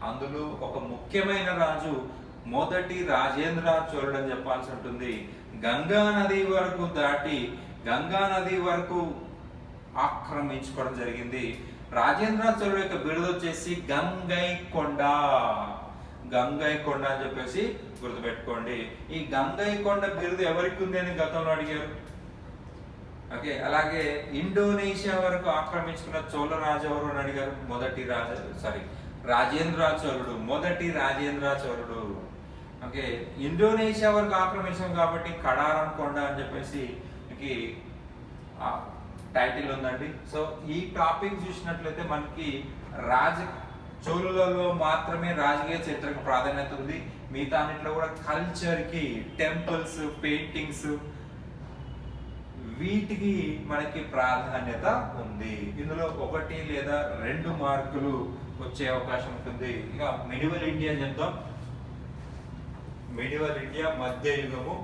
అందులో ఒక ముఖ్యమైన రాజు మొదటి రాజేంద్ర చోళుడు అని చెప్పాల్సి ఉంటుంది. గంగా నది వరకు దాటి గంగా నది వరకు ఆక్రమించుకోవడం జరిగింది. రాజేంద్ర చోళుడు యొక్క బిరుదు వచ్చేసి గంగైకొండ. గంగైకొండ అని చెప్పేసి గుర్తుపెట్టుకోండి. ఈ గంగైకొండ బిరుదు ఎవరికి ఉంది అని గతంలో అడిగారు. ఓకే, అలాగే ఇండోనేషియా వరకు ఆక్రమించుకున్న చోళ రాజు ఎవరు అని అడిగారు. రాజేంద్ర చోళుడు. మొదటి రాజేంద్ర చోళుడు. ఓకే, ఇండోనేషియా వరకు ఆక్రమించాం కాబట్టి కడారం కొండ అని చెప్పేసి టైటిల్ ఉందండి. సో ఈ టాపిక్ చూసినట్లయితే మనకి చోళులలో మాత్రమే రాజకీయ చరిత్రకు ప్రాధాన్యత ఉంది. మిగతా అన్నింటిలో కూడా కల్చర్ కి, టెంపుల్స్, పెయింటింగ్స్ వీటికి మనకి ప్రాధాన్యత ఉంది. ఇందులో 1 లేదా 2 మార్కులు వచ్చే అవకాశం ఉంటుంది. ఇక మిడివల్ ఇండియా చెప్తాం. మిడివల్ ఇండియా మధ్యయుగము.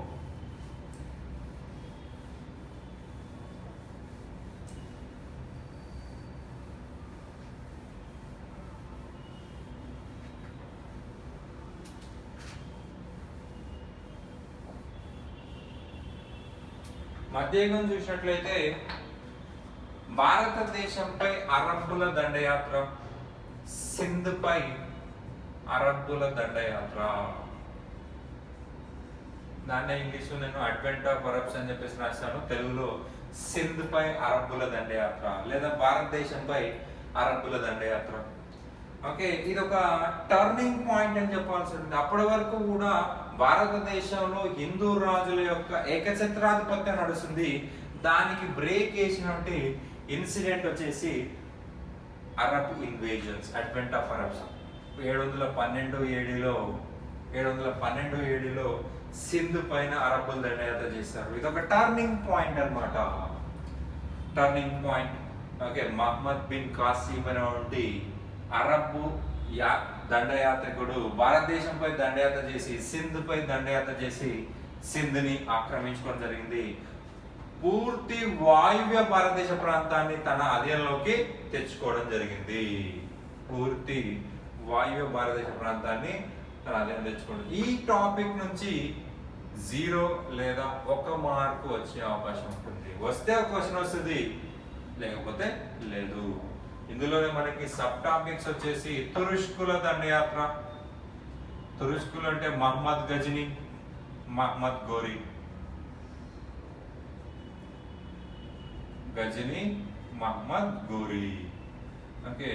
మధ్యయుగం చూసినట్లయితే భారతదేశంపై అరబ్బుల దండయాత్ర, సింధ్ పై అరబ్బుల దండయాత్ర. దాన్ని ఇంగ్లీష్లో నేను అడ్వెంట్ ఆఫ్ అరబ్స్ అని చెప్పేసి రాశాను, తెలుగులో సింధ్ పై అరబ్బుల దండయాత్ర లేదా భారతదేశంపై అరబ్బుల దండయాత్ర. ఓకే, ఇది ఒక టర్నింగ్ పాయింట్ అని చెప్పాల్సి ఉంటుంది. అప్పటి వరకు కూడా భారతదేశంలో హిందూ రాజుల యొక్క ఏకఛత్రాధిపత్యం నడుస్తుంది. దానికి బ్రేక్ వేసినటువంటి ఇన్సిడెంట్ వచ్చేసి Arab invasions, advent of Arabs. 712 ఏడిలో సింధు పైన అరబ్బుల దండయాత్ర చేశారు. ఇది ఒక టర్నింగ్ పాయింట్ అన్నమాట, turning point. Okay, Muhammad bin Qasim అనేటువంటి అరబ్బు దండయాత్రికుడు భారతదేశంపై దండయాత్ర చేసి సింధ్ పై దండయాత్ర చేసి సింధుని ఆక్రమించుకోవడం జరిగింది. పూర్తి వాయువ్య భారతదేశ ప్రాంతాన్ని తన అధీనంలోకి తెచ్చుకోవడం జరిగింది. పూర్తి వాయువ్య భారతదేశ ప్రాంతాన్ని తన అధీనం తెచ్చుకోవడం. ఈ టాపిక్ నుంచి 0 లేదా 1 మార్కు వచ్చే అవకాశం ఉంటుంది. వస్తే ఒక క్వశ్చన్ వస్తుంది, లేకపోతే లేదు. ఇందులోనే మనకి సబ్ టాపిక్స్ వచ్చేసి తురుష్కుల దండయాత్ర. తురుష్కులు అంటే మహమ్మద్ గజని, మహమ్మద్ గోరి. గజని, మహమ్మద్ గోరి. ఓకే,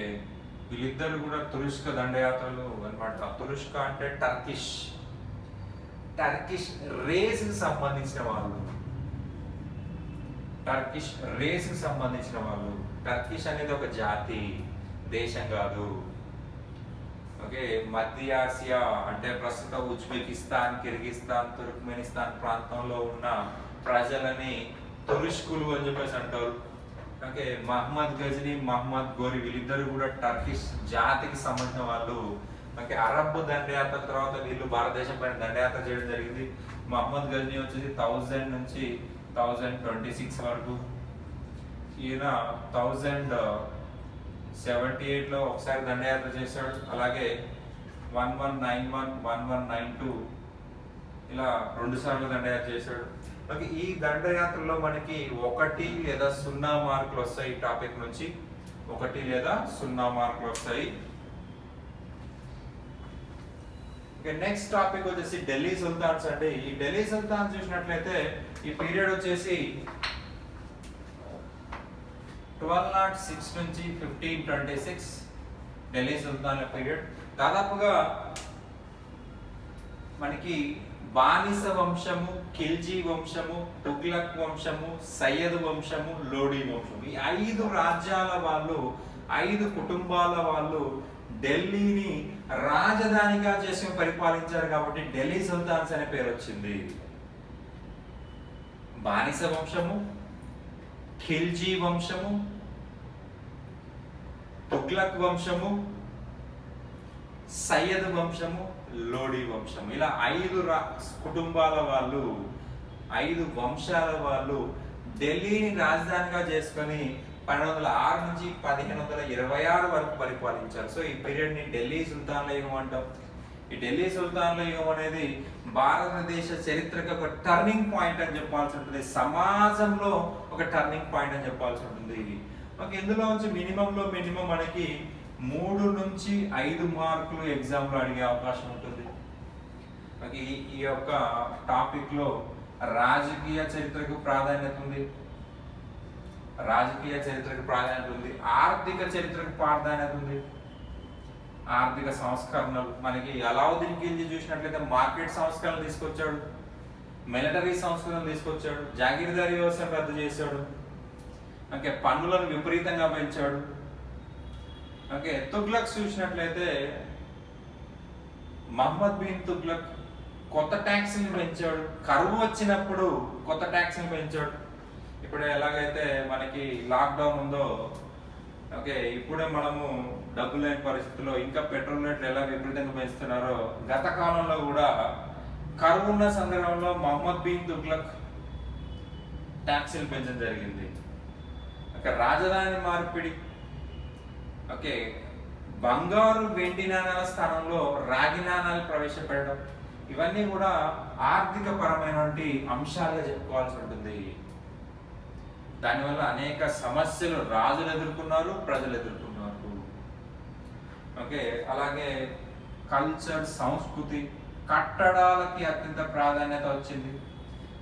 వీళ్ళిద్దరు కూడా తురుష్క దండయాత్రలు అన్నమాట. తురుష్క అంటే టర్కిష్ రేస్ కి సంబంధించిన వాళ్ళు. టర్కిష్ రేస్ కి సంబంధించిన వాళ్ళు. టర్కిష్ అనేది ఒక జాతి, దేశం కాదు. ఓకే, మధ్య ఆసియా అంటే ప్రస్తుత ఉజ్బెకిస్తాన్, కిర్గిస్తాన్, తుర్క్మెనిస్తాన్ ప్రాంతంలో ఉన్న ప్రజలని తురుష్కులు అని చెప్పేసి అంటారు. ఓకే, మహమ్మద్ గజని, మహమ్మద్ గోరి వీళ్ళిద్దరు కూడా టర్కిష్ జాతికి సంబంధించిన వాళ్ళు. ఓకే, అరబ్ దండయాత్ర తర్వాత వీళ్ళు భారతదేశం పైన దండయాత్ర చేయడం జరిగింది. మహమ్మద్ గజని వచ్చేసి 1000 నుంచి 1026 వరకు. ఈయన 1078లో ఒకసారి దండయాత్ర చేశాడు. అలాగే 1191, 1192 ఇలా 2 సార్లు దండయాత్ర చేశాడు. ఓకే, ఈ దండయాత్రలో మనకి 1 లేదా 0 మార్కులు వస్తాయి. ఈ టాపిక్ నుంచి 1 లేదా 0 మార్కులు వస్తాయి. ఓకే, నెక్స్ట్ టాపిక్ వచ్చేసి ఢిల్లీ సుల్తాన్స్ అండి. ఈ ఢిల్లీ సుల్తాన్స్ చూసినట్లయితే ఈ పీరియడ్ వచ్చేసి 1206 నుంచి 1526 ఢిల్లీ సుల్తాన్ల పీరియడ్. దాదాపుగా మనకి బానిస వంశము, ఖిల్జీ వంశము, తుగ్లక్ వంశము, సయ్యద్ వంశము, లోడీ వంశము, ఈ 5 రాజ్యాల వాళ్ళు, 5 కుటుంబాల వాళ్ళు ఢిల్లీని రాజధానిగా చేసుకుని పరిపాలించారు కాబట్టి ఢిల్లీ సుల్తాన్స్ అనే పేరు వచ్చింది. బానిస వంశము, ఖిల్జీ వంశము, తుగ్లక్ వంశము, సయ్యద్ వంశము, లోడీ వంశం, ఇలా 5 కుటుంబాల వాళ్ళు, 5 వంశాల వాళ్ళు ఢిల్లీని రాజధానిగా చేసుకొని 1206 నుంచి 1526 వరకు పరిపాలించారు. సో ఈ పీరియడ్ ని ఢిల్లీ సుల్తాన్ల యుగం అంటాం. ఈ ఢిల్లీ సుల్తాన్ల యుగం అనేది భారతదేశ చరిత్రకు ఒక టర్నింగ్ పాయింట్ అని చెప్పాల్సి ఉంటుంది. సమాజంలో ఒక టర్నింగ్ పాయింట్ అని చెప్పాల్సి ఉంటుంది. ఓకే, ఇందులో నుంచి మినిమం మనకి 3 నుంచి 5 మార్కులు ఎగ్జామ్లో అడిగే అవకాశం ఉంటుంది. ఓకే, ఈ యొక్క టాపిక్ లో రాజకీయ చరిత్రకు ప్రాధాన్యత ఉంది, ఆర్థిక చరిత్రకు ప్రాధాన్యత ఉంది. ఆర్థిక సంస్కరణలు మనకి అలావుద్దీన్ ఖిల్జీ చూసినట్లయితే మార్కెట్ సంస్కరణలు తీసుకొచ్చాడు, మిలిటరీ సంస్కరణలు తీసుకొచ్చాడు, జాగీర్దారీ వ్యవస్థను రద్దు చేశాడు. ఓకే, పన్నులను విపరీతంగా పెంచాడు. ఓకే, తుగ్లక్ చూసినట్లయితే మహమ్మద్ బిన్ తుగ్లక్ కొత్త ట్యాక్స్ని పెంచాడు. కరువు వచ్చినప్పుడు కొత్త ట్యాక్స్ని పెంచాడు. ఇప్పుడు ఎలాగైతే మనకి లాక్డౌన్ ఉందో, ఓకే, ఇప్పుడే మనము డబ్బు లేని పరిస్థితుల్లో ఇంకా పెట్రోల్ రేట్లు ఎలా విపరీతంగా పెంచుతున్నారో, గత కాలంలో కూడా కరువు ఉన్న సందర్భంలో మహమ్మద్ బిన్ తుగ్లక్ ట్యాక్సీలు పెంచడం జరిగింది. ఓకే, రాజధాని మార్పిడి, ఓకే, బంగారు వెండి నాణాల స్థానంలో రాగి నాణాలు ప్రవేశపెట్టడం, ఇవన్నీ కూడా ఆర్థిక పరమైనటువంటి అంశాలుగా చెప్పుకోవాల్సి ఉంటుంది. దానివల్ల అనేక సమస్యలు రాజులు ఎదుర్కొన్నారు, ప్రజలు ఎదుర్కొన్నారు. ఓకే, అలాగే కల్చర్, సంస్కృతి, కట్టడాలకి అత్యంత ప్రాధాన్యత వచ్చింది.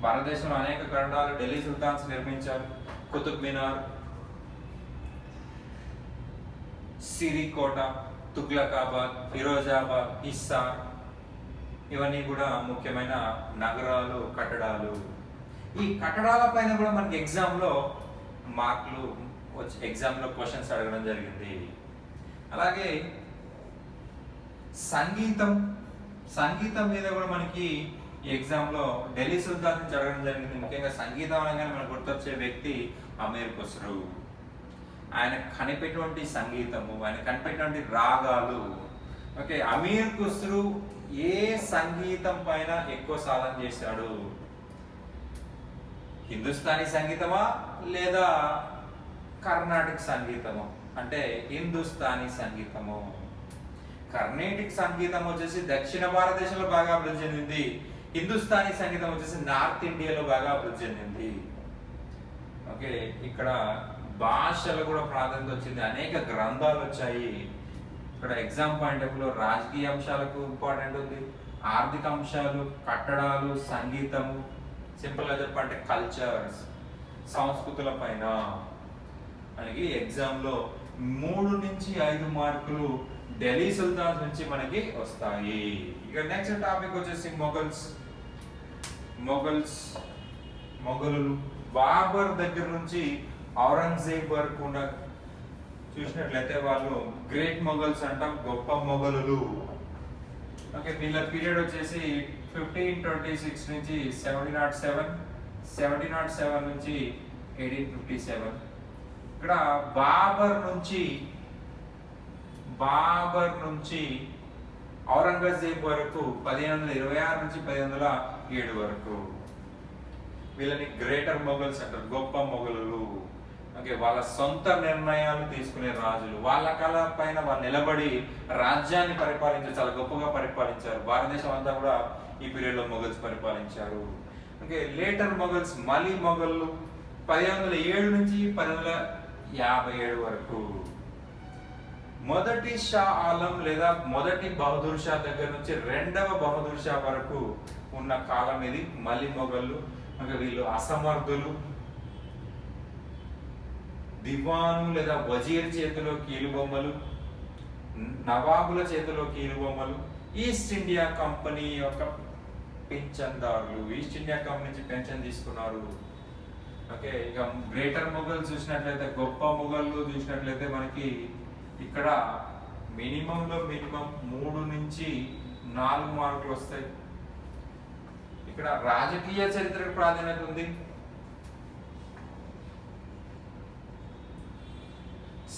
భారతదేశంలో అనేక కట్టడాలు ఢిల్లీ సుల్తాన్స్ నిర్మించారు. కుతుబ్ మినార్, సిరికోట, తుగ్లకాబాద్, ఫిరోజాబాద్, హిస్సార్, ఇవన్నీ కూడా ముఖ్యమైన నగరాలు, కట్టడాలు. ఈ కట్టడాల పైన కూడా మనకి ఎగ్జామ్లో మార్కులు వచ్చి ఎగ్జామ్లో క్వశ్చన్స్ అడగడం జరిగింది. అలాగే సంగీతం మీద కూడా మనకి ఈ ఎగ్జామ్లో ఢిల్లీ సుల్తాన్ నుంచి అడగడం జరిగింది. ముఖ్యంగా సంగీతం అనగానే మనకు గుర్తొచ్చే వ్యక్తి అమీర్ ఖుస్రో. ఆయన కనిపెట్టినటువంటి సంగీతము, ఆయన కనిపెట్టినటువంటి రాగాలు. ఓకే, అమీర్ ఖుస్రో ఏ సంగీతం పైన ఎక్కువ సాధన చేశాడు? హిందుస్థానీ సంగీతమా లేదా కర్ణాటక సంగీతము? అంటే హిందుస్థానీ సంగీతము. కర్ణాటిక్ సంగీతం వచ్చేసి దక్షిణ భారతదేశంలో బాగా అభివృద్ధి చెందింది. హిందుస్థానీ సంగీతం వచ్చేసి నార్త్ ఇండియాలో బాగా అభివృద్ధి చెందింది. ఓకే, ఇక్కడ భాషలు కూడా ప్రాధాన్యత వచ్చింది. అనేక గ్రంథాలు వచ్చాయి. ఇక్కడ ఎగ్జామ్ పాయింట్ ఆఫ్ వ్యూలో రాజకీయ అంశాలకు ఇంపార్టెంట్ ఉంది, ఆర్థిక అంశాలు, కట్టడాలు, సంగీతము, సింపుల్గా చెప్పంటే కల్చర్స్, సంస్కృతుల పైన మనకి ఎగ్జామ్లో 3 నుంచి 5 మార్కులు ఢిల్లీ సుల్తాన్స్ నుంచి మనకి వస్తాయి. ఇక నెక్స్ట్ టాపిక్ వచ్చేసి మొఘలులు. బాబర్ దగ్గర నుంచి ఔరంగజేబ్ వరకు ఉన్న చూసినట్లయితే వాళ్ళు గ్రేట్ మొఘల్స్ అంటాం, గొప్ప మొఘలులు. ఓకే, వీళ్ళ పీరియడ్ వచ్చేసి 1526 నుంచి 1707, 1707 నుంచి 1857. ఇక్కడ బాబర్ నుంచి ఔరంగజేబ్ వరకు 1526 నుంచి 1507 వరకు వీళ్ళని గ్రేటర్ మొఘల్స్ అంటారు, గొప్ప మొఘలులు. ఓకే, వాళ్ళ సొంత నిర్ణయాలు తీసుకునే రాజులు. వాళ్ళ కళ పైన వాళ్ళు నిలబడి రాజ్యాన్ని పరిపాలించారు, చాలా గొప్పగా పరిపాలించారు. భారతదేశం అంతా కూడా ఈ పీరియడ్ లో మొఘల్స్ పరిపాలించారు. ఓకే, లేటర్ మొఘల్స్, మలి మొఘళ్ళు 1507 నుంచి 1557 వరకు. మొదటి షా ఆలం లేదా మొదటి బహదూర్ షా దగ్గర నుంచి 2వ బహదూర్ షా వరకు ఉన్న కాలం ఇది మలి మొఘళ్ళు. వీళ్ళు అసమర్థులు, దివాను లేదా వజీర్ చేతిలో కీలుబొమ్మలు, నవాబుల చేతిలో కీలుబొమ్మలు, ఈస్ట్ ఇండియా కంపెనీ యొక్క పింఛన్దారులు. ఈస్ట్ ఇండియా కంపెనీ నుంచి పెన్షన్ తీసుకున్నారు. ఓకే, ఇక గ్రేటర్ మొఘల్ చూసినట్లయితే, గొప్ప మొఘళ్ళు చూసినట్లయితే మనకి ఇక్కడ మినిమంలో మినిమం 3 నుంచి 4 మార్కులు వస్తాయి. ఇక్కడ రాజకీయ చరిత్రకు ప్రాధాన్యత ఉంది,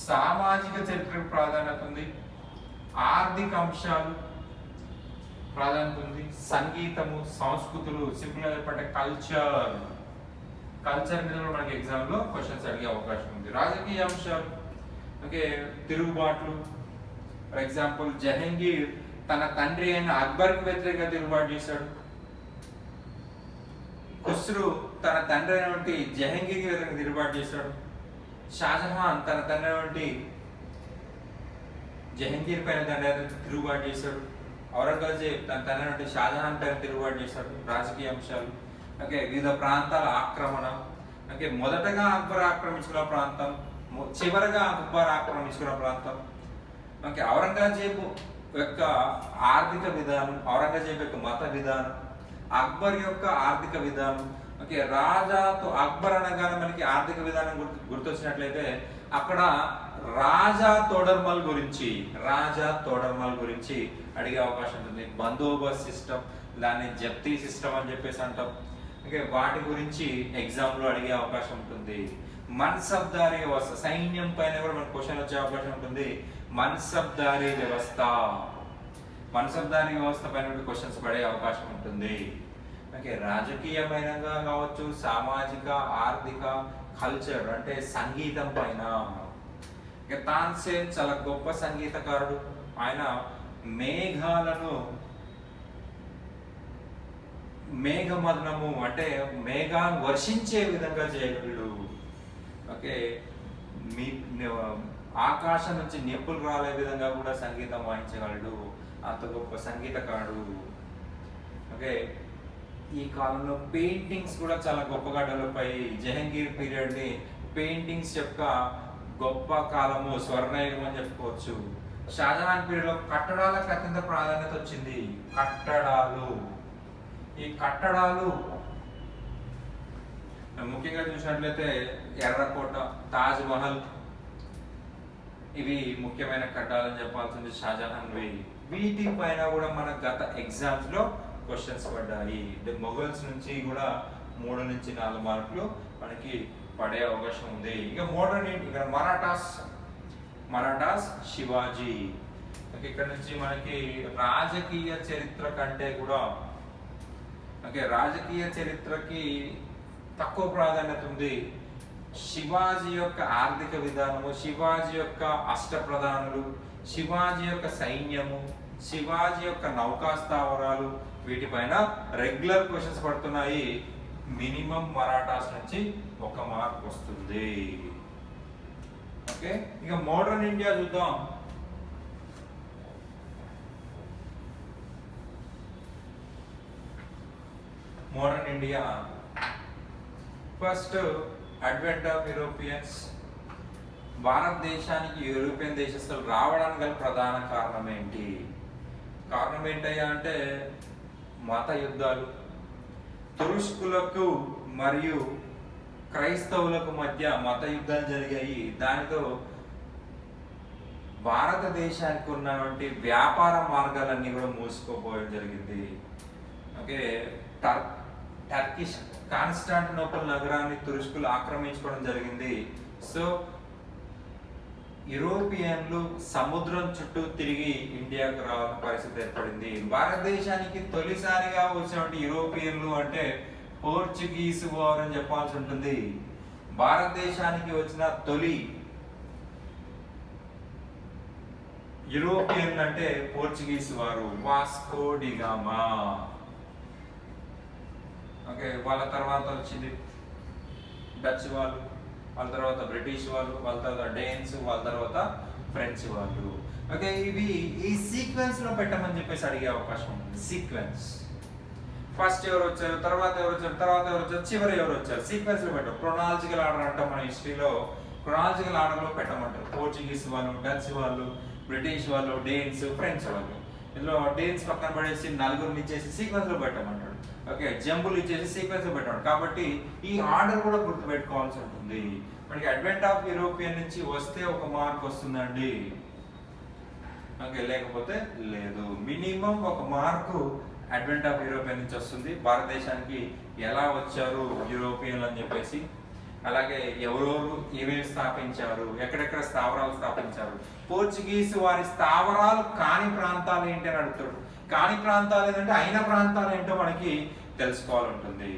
సామాజిక చరిత్రకు ప్రాధాన్యత ఉంది, ఆర్థిక అంశాలు ప్రాధాన్యత ఉంది, సంగీతము, సంస్కృతులు, సింపుల్ గా చెప్పంటే కల్చర్ మీద కూడా మనకి ఎగ్జామ్ లో క్వశ్చన్స్ అడిగే అవకాశం ఉంది. రాజకీయ అంశాలు, ఓకే, తిరుగుబాట్లు. ఫర్ ఎగ్జాంపుల్ జహంగీర్ తన తండ్రి అయిన అక్బర్కి వ్యతిరేకంగా తిరుగుబాటు చేశాడు. ఖుస్రో తన తండ్రి అయినటువంటి జహంగీర్కి వ్యతిరేకంగా తిరుగుబాటు చేశాడు. షాజహాన్ తన తండ్రి అయినటువంటి జహంగీర్ పైన తిరుగుబాటు చేశాడు. ఔరంగజేబ్ తన తండ్రి అయినటువంటి షాజహాన్ పైన తిరుగుబాటు చేశాడు. రాజకీయ అంశాలు. ఓకే, వివిధ ప్రాంతాల ఆక్రమణ. ఓకే, మొదటగా అక్బర్ ఆక్రమించుకున్న ప్రాంతం, చివరగా అక్బర్ ఆక్రమించుకున్న ప్రాంతం. ఓకే, ఔరంగజేబు యొక్క ఆర్థిక విధానం, ఔరంగజేబు యొక్క మత విధానం, అక్బర్ యొక్క ఆర్థిక విధానం. ఓకే, రాజాతో అక్బర్ అనగానే మనకి ఆర్థిక విధానం గుర్తొచ్చినట్లయితే అక్కడ రాజా తోడర్మల్ గురించి అడిగే అవకాశం ఉంటుంది. బందోబస్త్ సిస్టమ్, దాన్ని జప్తీ సిస్టమ్ అని చెప్పేసి అంటాం. ఓకే, వాటి గురించి ఎగ్జామ్ లో అడిగే అవకాశం ఉంటుంది. మన్సబ్దారీ వ్యవస్థ, సైన్యం పైన కూడా మనకు క్వశ్చన్ వచ్చే అవకాశం ఉంటుంది. మన్సబ్దారీ వ్యవస్థ పైన క్వశ్చన్స్ పడే అవకాశం ఉంటుంది. ఓకే, రాజకీయమైనగా కావచ్చు, సామాజిక, ఆర్థిక, కల్చర్ అంటే సంగీతం పైన. తాన్సేన్ చాలా గొప్ప సంగీతకారుడు. ఆయన మేఘమదనము అంటే మేఘాన్ని వర్షించే విధంగా చేయగలడు. ఓకే, మీ ఆకాశం నుంచి నిప్పులు రాలే విధంగా కూడా సంగీతం వాయించగలడు, అంత గొప్ప సంగీతకారుడు. ఓకే, ఈ కాలంలో పెయింటింగ్స్ కూడా చాలా గొప్పగా డెవలప్ అయ్యి జహంగీర్ పీరియడ్ని పెయింటింగ్స్ యొక్క గొప్ప కాలము, స్వర్ణయుగం అని చెప్పుకోవచ్చు. షాజహాన్ పీరియడ్లో కట్టడాలకు అత్యంత ప్రాధాన్యత వచ్చింది. కట్టడాలు, ఈ కట్టడాలు ముఖ్యంగా చూసినట్లయితే ఎర్రకోట, తాజ్ మహల్, ఇవి ముఖ్యమైన కట్టాలని చెప్పాల్సింది షాజహాన్వి. వీటి పైన కూడా మన గత ఎగ్జామ్స్ లో క్వశ్చన్స్ పడ్డాయి. మొఘల్స్ నుంచి కూడా 3 నుంచి 4 మార్కులు మనకి పడే అవకాశం ఉంది. ఇక మోడర్న్ ఇక్కడ మరాఠాస్ శివాజీ. ఇక్కడ నుంచి మనకి రాజకీయ చరిత్ర కంటే కూడా రాజకీయ చరిత్రకి తక్కువ ప్రాధాన్యత ఉంది. శివాజీ యొక్క ఆర్థిక విధానము, శివాజీ యొక్క అష్టప్రధానులు, శివాజీ యొక్క సైన్యము, శివాజీ యొక్క నౌకా స్థావరాలు, వీటిపైన రెగ్యులర్ క్వశ్చన్స్ పడుతున్నాయి. మినిమం మరాఠాస్ నుంచి 1 మార్క్ వస్తుంది. ఓకే, ఇక మోడర్న్ ఇండియా చూద్దాం. Modern India first advent of Europeans. భారతదేశానికి యూరోపియన్ దేశస్తులు రావడానికి గల ప్రధాన కారణం ఏంటి? కారణం ఏంటయ్యా అంటే మత యుద్ధాలు. తురుష్కులకు మరియు క్రైస్తవులకు మధ్య మత యుద్ధాలు జరిగాయి. దానితో భారతదేశానికి ఉన్నటువంటి వ్యాపార మార్గాలన్నీ కూడా మూసుకోపోవడం జరిగింది. ఓకే, టర్కిష్ కాన్స్టాంటినోపుల్ నగరాన్ని తురుష్కులు ఆక్రమించుకోవడం జరిగింది. సో యూరోపియన్లు సముద్రం చుట్టూ తిరిగి ఇండియాకు రావాల్సిన పరిస్థితి ఏర్పడింది. భారతదేశానికి తొలిసారిగా వచ్చినటువంటి యూరోపియన్లు అంటే పోర్చుగీస్ వారు అని చెప్పాల్సి ఉంటుంది. భారతదేశానికి వచ్చిన తొలి యూరోపియన్ అంటే పోర్చుగీస్ వారు, వాస్కో డి గామా. ఓకే, వాళ్ళ తర్వాత వచ్చింది డచ్ వాళ్ళు, వాళ్ళ తర్వాత బ్రిటిష్ వాళ్ళు, వాళ్ళ తర్వాత డేన్స్, వాళ్ళ తర్వాత ఫ్రెంచ్ వాళ్ళు. ఓకే, ఇవి ఈ సీక్వెన్స్ లో పెట్టమని చెప్పేసి అడిగే అవకాశం ఉంది. సీక్వెన్స్ ఫస్ట్ ఎవరు వచ్చారు, తర్వాత ఎవరు వచ్చారు, తర్వాత ఎవరు వచ్చారు, చివరి ఎవరు వచ్చారు, సీక్వెన్స్ లో పెట్టారు. క్రొనాలజికల్ ఆర్డర్ అంటాం మన హిస్టరీలో. క్రొనాలజికల్ ఆర్డర్ లో పెట్టమంటారు. పోర్చుగీస్ వాళ్ళు, డచ్ వాళ్ళు, బ్రిటిష్ వాళ్ళు, డేన్స్, ఫ్రెంచ్ వాళ్ళు. ఇందులో డేన్స్ పక్కన పడేసి 4 ఇచ్చేసి సీక్వెన్స్ లో పెట్టమంటాడు. ఓకే, జంబులు ఇచ్చేసి సీక్వెన్స్ లో పెట్టాడు. కాబట్టి ఈ ఆర్డర్ కూడా గుర్తుపెట్టుకోవాల్సి ఉంటుంది. మనకి అడ్వెంట్ ఆఫ్ యూరోపియన్ నుంచి వస్తే 1 మార్క్ వస్తుందండి. ఓకే, లేకపోతే లేదు. Minimum 1 mark advent of European నుంచి వస్తుంది. భారతదేశానికి ఎలా వచ్చారు యూరోపియన్లు అని చెప్పేసి, అలాగే ఎవరెవరు ఏమేమి స్థాపించారు, ఎక్కడెక్కడ స్థావరాలు స్థాపించారు, పోర్చుగీస్ వారి స్థావరాలు కాని ప్రాంతాలు ఏంటి అని అడుగుతాడు. కాని ప్రాంతాలు ఏంటంటే అయిన ప్రాంతాలు ఏంటో మనకి తెలుసుకోవాలంటుంది.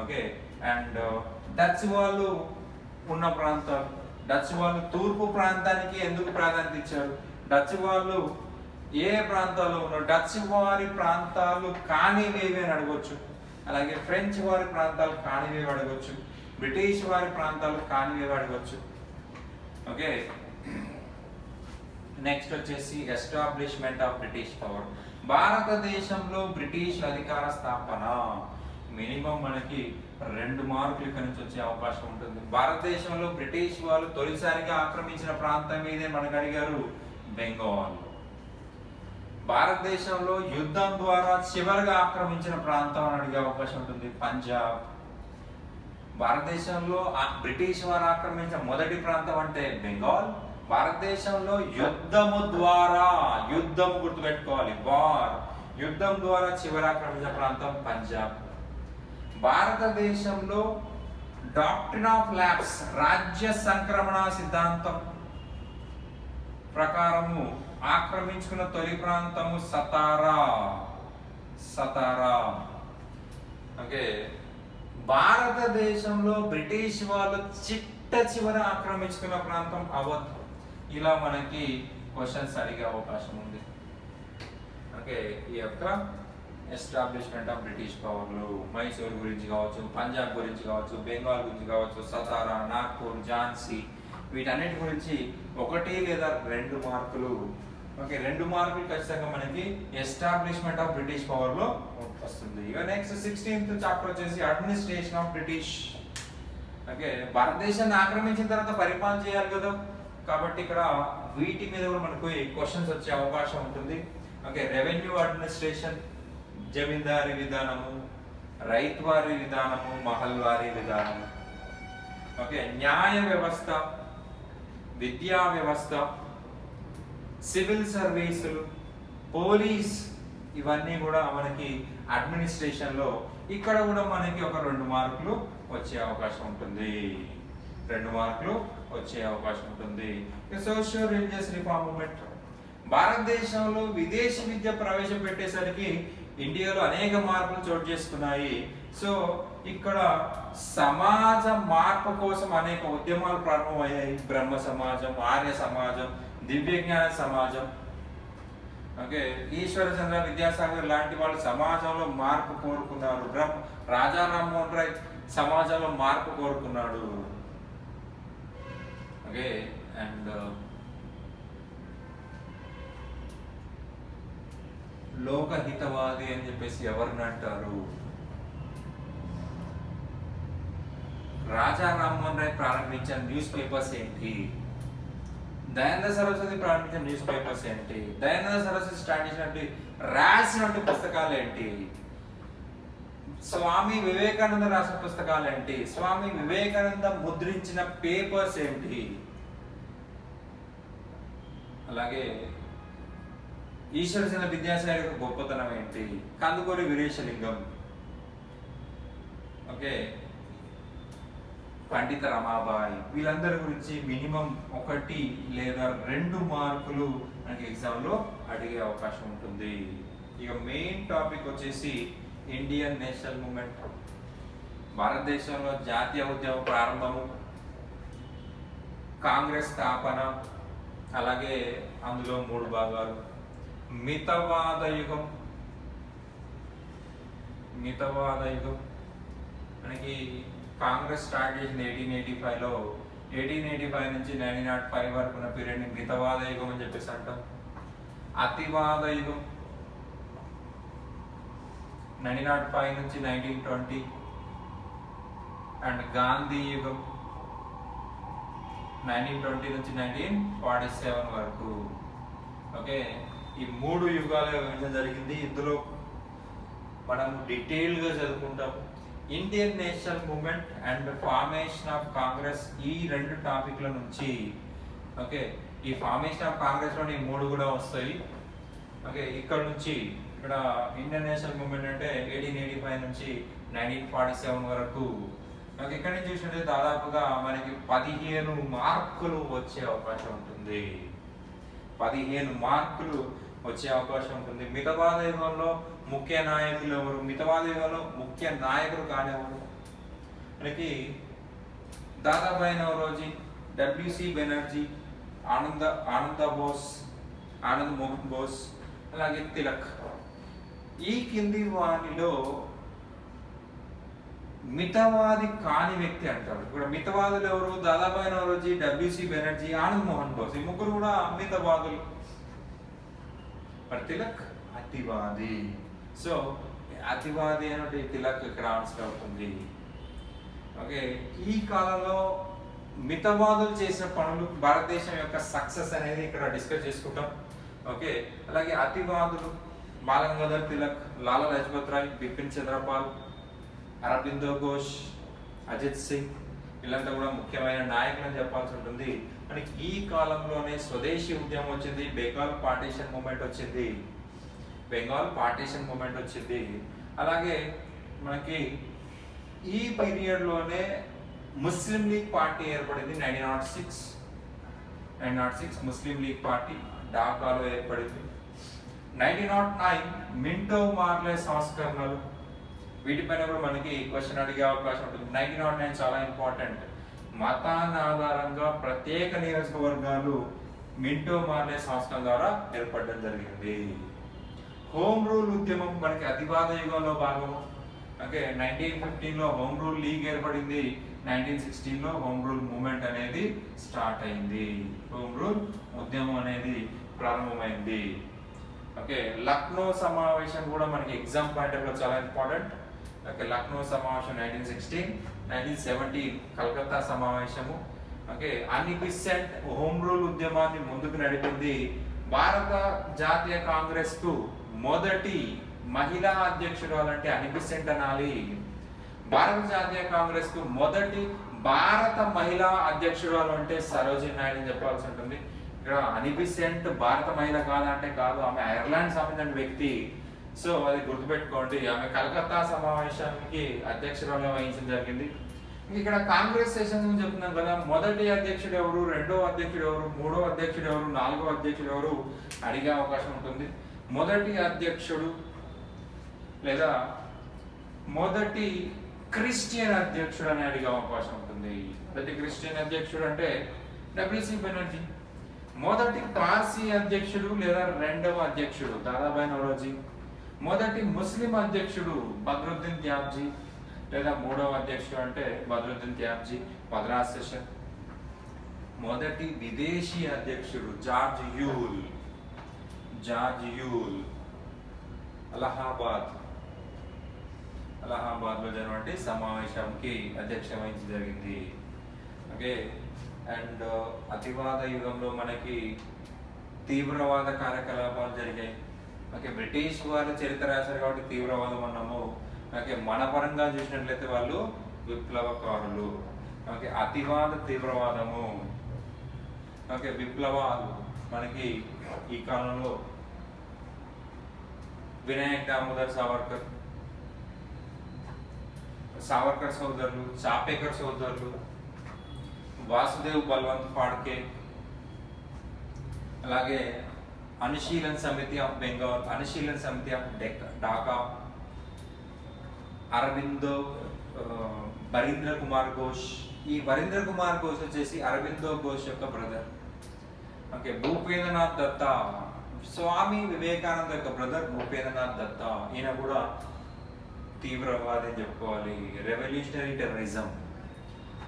ఓకే, అండ్ డచ్ వాళ్ళు ఉన్న ప్రాంతాలు, డచ్ వాళ్ళు తూర్పు ప్రాంతానికి ఎందుకు ప్రాధాన్యత ఇచ్చారు, డచ్ వాళ్ళు ఏ ప్రాంతాల్లో ఉన్నారు, డచ్ వారి ప్రాంతాలు కానివేవి అని అడగొచ్చు. అలాగే ఫ్రెంచ్ వారి ప్రాంతాలు కానివేవి అడగొచ్చు, బ్రిటిష్ వారి ప్రాంతాలు కానివేవి అడగొచ్చు. ఓకే, నెక్స్ట్ వచ్చేసి ఎస్టాబ్లిష్మెంట్ ఆఫ్ బ్రిటిష్ పవర్. భారతదేశంలో బ్రిటిష్ అధికార స్థాపన. మినిమం మనకి 2 మార్కులు ఇక్కడ నుంచి వచ్చే అవకాశం ఉంటుంది. భారతదేశంలో బ్రిటిష్ వాళ్ళు తొలిసారిగా ఆక్రమించిన ప్రాంతం మీదే మనకు అడిగారు, బెంగాల్. భారతదేశంలో యుద్ధం ద్వారా చివరిగా ఆక్రమించిన ప్రాంతం అని అడిగే అవకాశం ఉంటుంది, పంజాబ్. భారతదేశంలో బ్రిటిష్ వారు ఆక్రమించిన మొదటి ప్రాంతం అంటే బెంగాల్. భారతదేశంలో యుద్ధము ద్వారా, యుద్ధం గుర్తుపెట్టుకోవాలి, వార్, యుద్ధం ద్వారా చివరి ఆక్రమించిన ప్రాంతం పంజాబ్. భారతదేశంలో డాక్ట్రిన్ ఆఫ్ ల్యాప్స్, రాజ్య సంక్రమణ సిద్ధాంతం ప్రకారము ఆక్రమించుకున్న తొలి ప్రాంతము సతారా. ఓకే, భారతదేశంలో బ్రిటిష్ వాళ్ళు చిట్ట చివరి ఆక్రమించుకున్న ప్రాంతం అవధ్. ఇలా మనకి క్వశ్చన్స్ అడిగే అవకాశం ఉంది. ఓకే, ఈ యొక్క ఎస్టాబ్లిష్మెంట్ ఆఫ్ బ్రిటిష్ పవర్లు మైసూర్ గురించి కావచ్చు, పంజాబ్ గురించి కావచ్చు, బెంగాల్ గురించి కావచ్చు, సతారా, నాగ్పూర్, ఝాన్సీ, వీటన్నిటి గురించి 1 లేదా 2 మార్కులు. ఓకే, 2 మార్కులు ఖచ్చితంగా మనకి ఎస్టాబ్లిష్మెంట్ ఆఫ్ బ్రిటిష్ పవర్ లో వస్తుంది. ఇక నెక్స్ట్ 16th చాప్టర్ వచ్చేసి అడ్మినిస్ట్రేషన్ ఆఫ్ బ్రిటిష్. ఓకే, భారతదేశాన్ని ఆక్రమించిన తర్వాత పరిపాలన చేయాలి కదా, కాబట్టి ఇక్కడ వీటి మీద కూడా మనకు క్వశ్చన్స్ వచ్చే అవకాశం ఉంటుంది. ఓకే, రెవెన్యూ అడ్మినిస్ట్రేషన్, జమీందారీ విధానము, రైతువారీ విధానము, మహల్వారీ విధానము. ఓకే, న్యాయ వ్యవస్థ, విద్యా వ్యవస్థ, సివిల్ సర్వీసులు, పోలీస్, ఇవన్నీ కూడా మనకి అడ్మినిస్ట్రేషన్ లో ఇక్కడ కూడా మనకి ఒక 2 మార్కులు వచ్చే అవకాశం ఉంటుంది. 2 మార్కులు వచ్చే అవకాశం ఉంటుంది. Socio religious reform movement. భారతదేశంలో విదేశీ విద్య ప్రవేశపెట్టేసరికి ఇండియాలో అనేక మార్పులు చోటు చేసుకున్నాయి. సో ఇక్కడ సమాజ మార్పు కోసం అనేక ఉద్యమాలు ప్రారంభమయ్యాయి. బ్రహ్మ సమాజం, ఆర్య సమాజం, దివ్యజ్ఞాన సమాజం. ఓకే, ఈశ్వరచంద్ర విద్యాసాగర్ లాంటి వాళ్ళు సమాజంలో మార్పు కోరుకున్నారు. రాజా రామ్మోహన్ రాయ్ సమాజంలో మార్పు కోరుకున్నాడు. ఓకే, అండ్ లోకహితవాది అని చెప్పేసి ఎవరిని అంటారు? రాజా రామ్మోహన్ రాయ్ ప్రారంభించిన న్యూస్ పేపర్స్ ఏంటి? దయానంద సరస్వతి ప్రారంభించిన న్యూస్ పేపర్స్ ఏంటి? దయానంద సరస్వతి స్టార్ట్ చేసినట్టు రాసినట్టు పుస్తకాలు ఏంటి? స్వామి వివేకానంద రాసిన పుస్తకాలు ఏంటి? స్వామి వివేకానంద ముద్రించిన పేపర్స్ ఏంటి? అలాగే ఈశ్వరచంద్ర విద్యాసాగర్ గొప్పతనం ఏంటి? కందుకూరి వీరేశలింగం, ఓకే, పండిత రమాబాయి, వీళ్ళందరి గురించి మినిమం 1 లేదా 2 మార్కులు మనకి ఎగ్జామ్ లో అడిగే అవకాశం ఉంటుంది. ఇక మెయిన్ టాపిక్ వచ్చేసి ఇండియన్ నేషనల్ మూవ్మెంట్. భారతదేశంలో జాతీయ ఉద్యమ ప్రారంభము, కాంగ్రెస్ స్థాపన, అలాగే అందులో 3 భాగాలు. మితవాద యుగం. మితవాద యుగం మనకి కాంగ్రెస్ స్టార్ట్ చేసింది 1885లో. 1885 నుంచి 1905 వరకు ఉన్న పీరియడ్ ని మితవాద యుగం అని చెప్పేసి అంటాం. అతివాద యుగం 1905 నుంచి 1920. అండ్ గాంధీ యుగం 1920 నుంచి 1947 వరకు. ఓకే, ఈ 3 యుగాల విభజన జరిగింది. ఇందులో మనం డీటెయిల్ గా చదువుకుంటాం. Indian national movement and formation of Congress, ఈ 2 టాపిక్ల నుంచి. ఓకే, ఈ ఫార్మేషన్ ఆఫ్ కాంగ్రెస్ లోని 3 కూడా వస్తాయి. ఓకే, ఇక్కడ నుంచి ఇక్కడ ఇండియన్ నేషనల్ మూవ్మెంట్ అంటే 1885 నుంచి 1947 వరకు. ఓకే, ఇక్కడ నుంచి చూసినట్టు దాదాపుగా మనకి 15 మార్కులు వచ్చే అవకాశం ఉంటుంది. 15 మార్కులు వచ్చే అవకాశం ఉంటుంది. మితవాద యుగంలో ముఖ్య నాయకులు ఎవరు? మితవాద యుగంలో ముఖ్య నాయకులు కానివ్వరు మనకి దాదాపు అయిన రోజు డబ్ల్యూసి బెనర్జీ, ఆనంద బోస్, ఆనంద్ మోహన్ బోస్, అలాగే తిలక్. ఈ కింది వానిలో మితవాది కాని వ్యక్తి అంటారు. ఇక్కడ మితవాదులు ఎవరు? దాదాపు అయిన రోజు డబ్ల్యూసి బెనర్జీ, ఆనంద్ మోహన్ బోస్, ఈ 3 కూడా మితవాదులు. మరి తిలక్ అతివాది. సో అతివాది అంటే తిలక్ ఇక్కడ ఆన్సర్ అవుతుంది. ఓకే, ఈ కాలంలో మితవాదులు చేసిన పనులు, భారతదేశం యొక్క సక్సెస్ అనేది ఇక్కడ డిస్కస్ చేసుకుంటాం. ఓకే, అలాగే అతివాదులు బాలగంగాధర్ తిలక్, లాలా లజపత్ రాయ్, బిపిన్ చంద్రపాల్, అరబిందో ఘోష్, అజిత్ సింగ్, వీళ్ళంతా కూడా ముఖ్యమైన నాయకులు అని చెప్పాల్సి ఉంటుంది. మనకి ఈ కాలంలోనే స్వదేశీ ఉద్యమం వచ్చింది, బెంగాల్ పార్టీషన్ మూమెంట్ వచ్చింది. అలాగే మనకి ఈ పీరియడ్ లోనే ముస్లిం లీగ్ పార్టీ ఏర్పడింది. 1906 ముస్లిం లీగ్ పార్టీ ఢాకాలో ఏర్పడింది. 1909 మింటో మార్లే సంస్కరణలు, వీటిపైన కూడా మనకి క్వశ్చన్ అడిగే అవకాశం ఉంటుంది. 1909 చాలా ఇంపార్టెంట్. మతాన్ని ఆధారంగా ప్రత్యేక నియోజకవర్గాలు మింటో మార్లే సంస్కరణ ద్వారా ఏర్పడడం జరిగింది. హోమ్ రూల్ ఉద్యమం మనకి అతివాద యుగంలో భాగము. ఓకే, 1915లో హోమ్ రూల్ లీగ్ ఏర్పడింది. 1916లో హోమ్ రూల్ మూవ్మెంట్ అనేది స్టార్ట్ అయింది. హోమ్ రూల్ ఉద్యమం అనేది ప్రారంభమైంది. ఓకే, లక్నో సమావేశం కూడా మనకి ఎగ్జామ్ పాయింట్ లో చాలా ఇంపార్టెంట్. ఓకే, లక్నో సమావేశం 1916. 1917 Calcutta సమావేశము. Okay, Annie Besant home rule ఉద్యమాన్ని ముందుకు నడిపింది. భారత జాతీయ కాంగ్రెస్ కు మొదటి మహిళా అధ్యక్షురాలు అంటే అన్బిసెంట్ అనాలి. భారత జాతీయ కాంగ్రెస్ కు మొదటి భారత మహిళా అధ్యక్షురాలు అంటే సరోజిని నాయుడు అని చెప్పాల్సి ఉంటుంది. ఇక్కడ అన్బిసెంట్ భారత మహిళ కాదంటే కాదు, ఆమె ఐర్లాండ్ సంబంధించిన వ్యక్తి. సో అది గుర్తుపెట్టుకోండి. ఆమె కలకత్తా సమావేశానికి అధ్యక్షురాలు వహించడం జరిగింది. ఇక్కడ కాంగ్రెస్ సెషన్ గురించి చెప్తున్నాం కదా, మొదటి అధ్యక్షుడు ఎవరు, రెండో అధ్యక్షుడు ఎవరు, మూడో అధ్యక్షుడు ఎవరు, నాలుగో అధ్యక్షుడు ఎవరు అడిగే అవకాశం ఉంటుంది. మొదటి అధ్యక్షుడు లేదా మొదటి క్రిస్టియన్ అధ్యక్షుడు అని అడిగే అవకాశం ఉంటుంది. మొదటి క్రిస్టియన్ అధ్యక్షుడు అంటే డబ్ల్యూసి బెనర్జీ. మొదటి పార్సీ అధ్యక్షుడు లేదా రెండవ అధ్యక్షుడు దాదాబాయి నౌరోజీ. మొదటి ముస్లిం అధ్యక్షుడు బద్రుద్దీన్ త్యాబ్జీ లేదా మూడవ అధ్యక్షుడు అంటే బద్రుద్దీన్ త్యాబ్జీ, మద్రాస్ సెషన్. మొదటి విదేశీ అధ్యక్షుడు జార్జ్ యూల్. అలహాబాద్ లో జరిగినటువంటి సమావేశానికి అధ్యక్షత వహించి జరిగింది. ఓకే, అండ్ అతివాద యుగంలో మనకి తీవ్రవాద కార్యకలాపాలు జరిగాయి. ఓకే, బ్రిటిష్ వారు చరిత్ర రాశారు కాబట్టి తీవ్రవాదం అన్నాము. ఓకే, మన పరంగా చూసినట్లయితే వాళ్ళు విప్లవకారులు. ఓకే, అతివాద తీవ్రవాదము. ఓకే, విప్లవాలు మనకి ఈ కాలంలో వినాయక్ దామోదర్ సావర్కర్ సోదరులు, చాపేకర్ సోదరులు, వాసుదేవ్ బల్వంత్ ఫాడ్కే, అలాగే అనుశీలన్ సమితి ఆఫ్ బెంగాల్, అనుశీలన్ సమితి ఆఫ్ ఢాకా, అరవిందో వరీంద్ర కుమార్ ఘోష్. ఈ వరీంద్ర కుమార్ ఘోష్ వచ్చేసి అరవిందో ఘోష్ యొక్క బ్రదర్. ఓకే, భూపేంద్రనాథ్ దత్తా, స్వామి వివేకానంద యొక్క బ్రదర్ భూపేంద్రనాథ్ దత్తా. ఈయన కూడా తీవ్రవాది అని చెప్పుకోవాలి. రెవల్యూషనరీ టెర్రరిజం,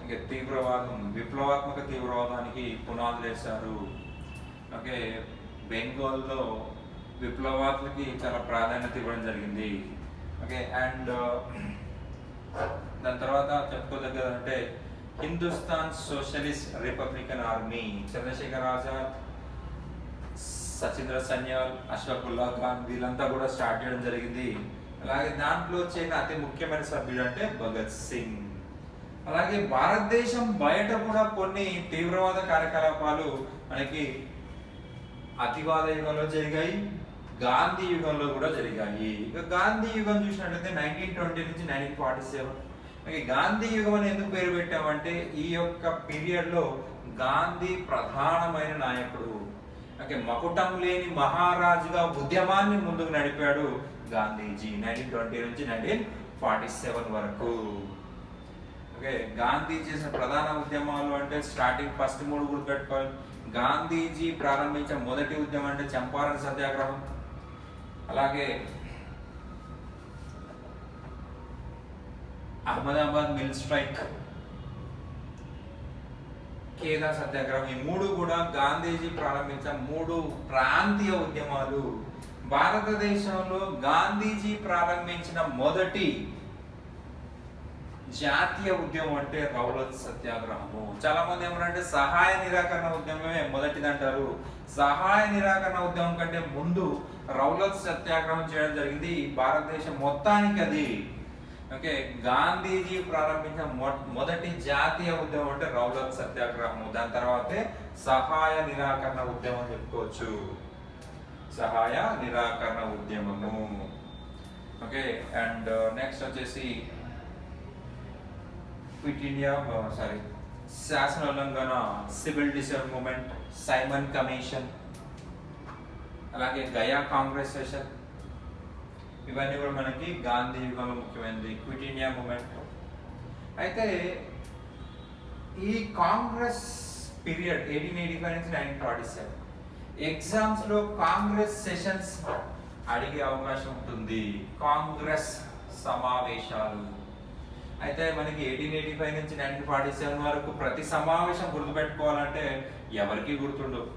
ఇంకా తీవ్రవాదం, విప్లవాత్మక తీవ్రవాదానికి పునాదులు వేశారు. ఓకే, బెంగాల్లో విప్లవాత్మకి చాలా ప్రాధాన్యత ఇవ్వడం జరిగింది. ఓకే, అండ్ దాని తర్వాత చెప్పుకోదగ్గదంటే Hindustan socialist republican army, Chandrashekhar Azad, Sachindra Sanyal, Ashfaqulla Khan వీళ్ళంతా కూడా స్టార్ట్ చేయడం జరిగింది. అలాగే దాంట్లో చేరిన అతి ముఖ్యమైన సభ్యుడు అంటే భగత్ సింగ్. అలాగే భారతదేశం బయట కూడా కొన్ని తీవ్రవాద కార్యకలాపాలు మనకి అతివాద యుగంలో జరిగాయి, గాంధీ యుగంలో కూడా జరిగాయి. ఇక గాంధీ యుగం చూసినట్లయితే 1920 నుంచి 1947. గాంధీ యుగం అని ఎందుకు పేరు పెట్టామంటే ఈ యొక్క పీరియడ్ లో గాంధీ ప్రధానమైన నాయకుడు. ఓకే, మకుటం లేని మహారాజుగా ఉద్యమాన్ని ముందుకు నడిపాడు గాంధీజీ 1920 నుంచి 1947 వరకు. ఓకే, గాంధీ చేసిన ప్రధాన ఉద్యమాలు అంటే స్టార్టింగ్ ఫస్ట్ 3 గుర్తుపెట్టుకోవాలి. గాంధీజీ ప్రారంభించిన మొదటి ఉద్యమం అంటే చంపారణ్ సత్యాగ్రహం, అలాగే అహ్మదాబాద్ మిల్ స్ట్రైక్, ఖేదా సత్యాగ్రహం. ఈ 3 కూడా గాంధీజీ ప్రారంభించిన 3 ప్రాంతీయ ఉద్యమాలు. భారతదేశంలో గాంధీజీ ప్రారంభించిన మొదటి జాతీయ ఉద్యమం అంటే రౌలత్ సత్యాగ్రహము. చాలా మంది ఏమంటే సహాయ నిరాకరణ ఉద్యమమే మొదటిది అంటారు. సహాయ నిరాకరణ ఉద్యమం కంటే ముందు రౌలత్ సత్యాగ్రహం చేయడం జరిగింది భారతదేశం మొత్తానికి. అది ఓకే, గాంధీజీ ప్రారంభించిన మొదటి జాతీయ ఉద్యమం అంటే రౌలత్ సత్యాగ్రహము. దాని తర్వాతే సహాయ నిరాకరణ ఉద్యమం చెప్పుకోవచ్చు. సహాయ నిరాకరణ ఉద్యమము. ఓకే, అండ్ నెక్స్ట్ వచ్చేసి క్విట్ ఇండియా శాసన ఉల్లంఘన, సివిల్ డిసోర్డర్ మూవ్మెంట్, సైమన్ కమిషన్, అలాగే గయా కాంగ్రెస్ సెషన్. ఇవన్నీ కూడా మనకి గాంధీ యుగంలో ముఖ్యమైనది. Quit India movement. అయితే ఈ కాంగ్రెస్ పీరియడ్ 1885 నుంచి 1947 ఎగ్జామ్స్ లో కాంగ్రెస్ సెషన్స్ అడిగే అవకాశం ఉంటుంది. కాంగ్రెస్ సమావేశాలు అయితే మనకి 1885 నుంచి 1947 వరకు ప్రతి సమావేశం గుర్తుపెట్టుకోవాలంటే ఎవరికి గుర్తుండవు.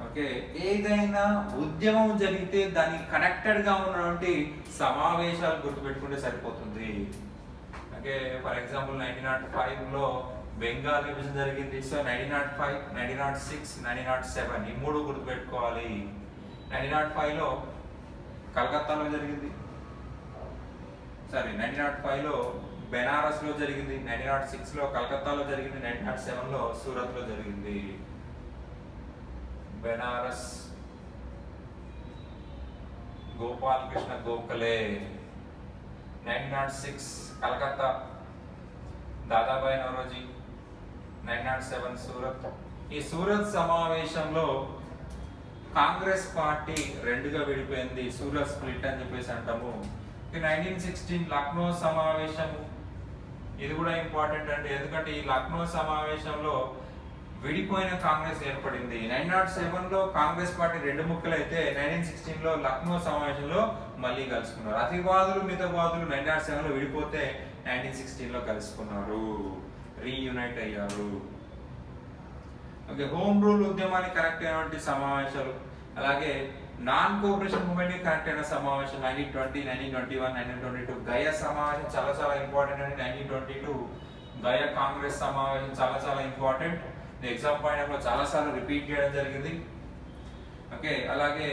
ఓకే, ఏదైనా ఉద్యమం జరిగితే దానికి కనెక్టెడ్గా ఉన్నటువంటి సమావేశాలు గుర్తుపెట్టుకుంటే సరిపోతుంది. ఓకే, ఫర్ ఎగ్జాంపుల్ 1905లో బెంగాల్ విభజన జరిగింది. సో 1905, 1906, 1907 ఈ మూడు గుర్తుపెట్టుకోవాలి. 1905లో కలకత్తాలో జరిగింది, 1905లో బెనారస్లో జరిగింది, 1906లో కలకత్తాలో జరిగింది, 1907లో సూరత్లో జరిగింది. బెనారస్ గోపాల్ కృష్ణ గోఖలే, 1906 కలకత్తా దాదాబాయి నౌరోజీ, 1907 సూరత్. ఈ సూరత్ సమావేశంలో కాంగ్రెస్ పార్టీ రెండుగా విడిపోయింది, సూరత్ స్ప్లిట్ అని చెప్పేసి అంటాము. 1916 లక్నో సమావేశము, ఇది కూడా ఇంపార్టెంట్ అండి, ఎందుకంటే ఈ లక్నో సమావేశంలో విడిపోయిన కాంగ్రెస్ ఏర్పడింది. 1907లో కాంగ్రెస్ పార్టీ రెండు ముక్కలైతే 1916లో లక్నో సమావేశంలో మళ్ళీ కలుసుకున్నారు. అతివాదులు మితవాదులు 1907లో విడిపోతే 1916లో కలుసుకున్నారు, రీయునైట్ అయ్యారు. ఓకే, హోమ్ రూల్ ఉద్యమానికి కనెక్ట్ అయినటువంటి సమావేశాలు, అలాగే నాన్ కోఆపరేషన్ మూవ్మెంట్ కి కనెక్ట్ అయిన సమావేశం 1920, 1921, 1922. గయా సమావేశం చాలా చాలా ఇంపార్టెంట్ అండి. 1922 గయా కాంగ్రెస్ సమావేశం చాలా చాలా ఇంపార్టెంట్. ఎగ్జామ్ పాయింట్ లో చాలా సార్లు రిపీట్ చేయడం జరిగింది. ఓకే, అలాగే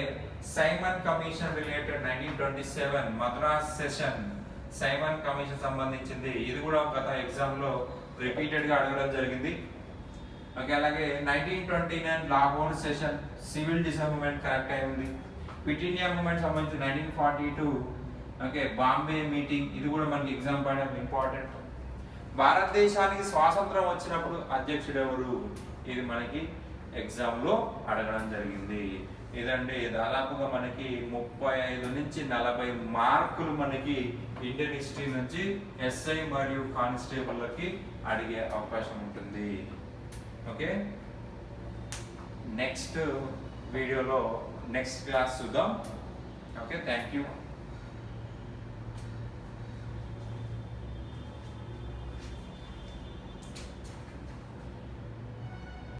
Simon commission related 1927 Madras session, Simon commission సంబంధించింది, ఇది కూడా గత ఎగ్జామ్ లో రిపీటెడ్ గా అడగడం జరిగింది. ఓకే, అలాగే 1929 లాహోర్ సెషన్, సివిల్ డిసర్వ్మెంట్ కరెక్ట్ అయి ఉంది. క్విట్ ఇండియా మూవ్మెంట్ సంబంధించి 1942 ఓకే బాంబే మీటింగ్, ఇది కూడా మనకి ఎగ్జామ్ పాయింట్ ఇంపార్టెంట్. భారతదేశానికి స్వాతంత్రం వచ్చినప్పుడు అధ్యక్షుడు ఎవరు, ఇది మనకి ఎగ్జామ్ లో అడగడం జరిగింది. ఇదండి దాదాపుగా మనకి 35 నుంచి 40 మార్కులు మనకి ఇండియన్ హిస్టరీ నుంచి ఎస్ఐ మరియు కానిస్టేబుల్‌లకి అడిగే అవకాశం ఉంటుంది. ఓకే, నెక్స్ట్ వీడియోలో నెక్స్ట్ క్లాస్ చూద్దాం. Okay, thank you.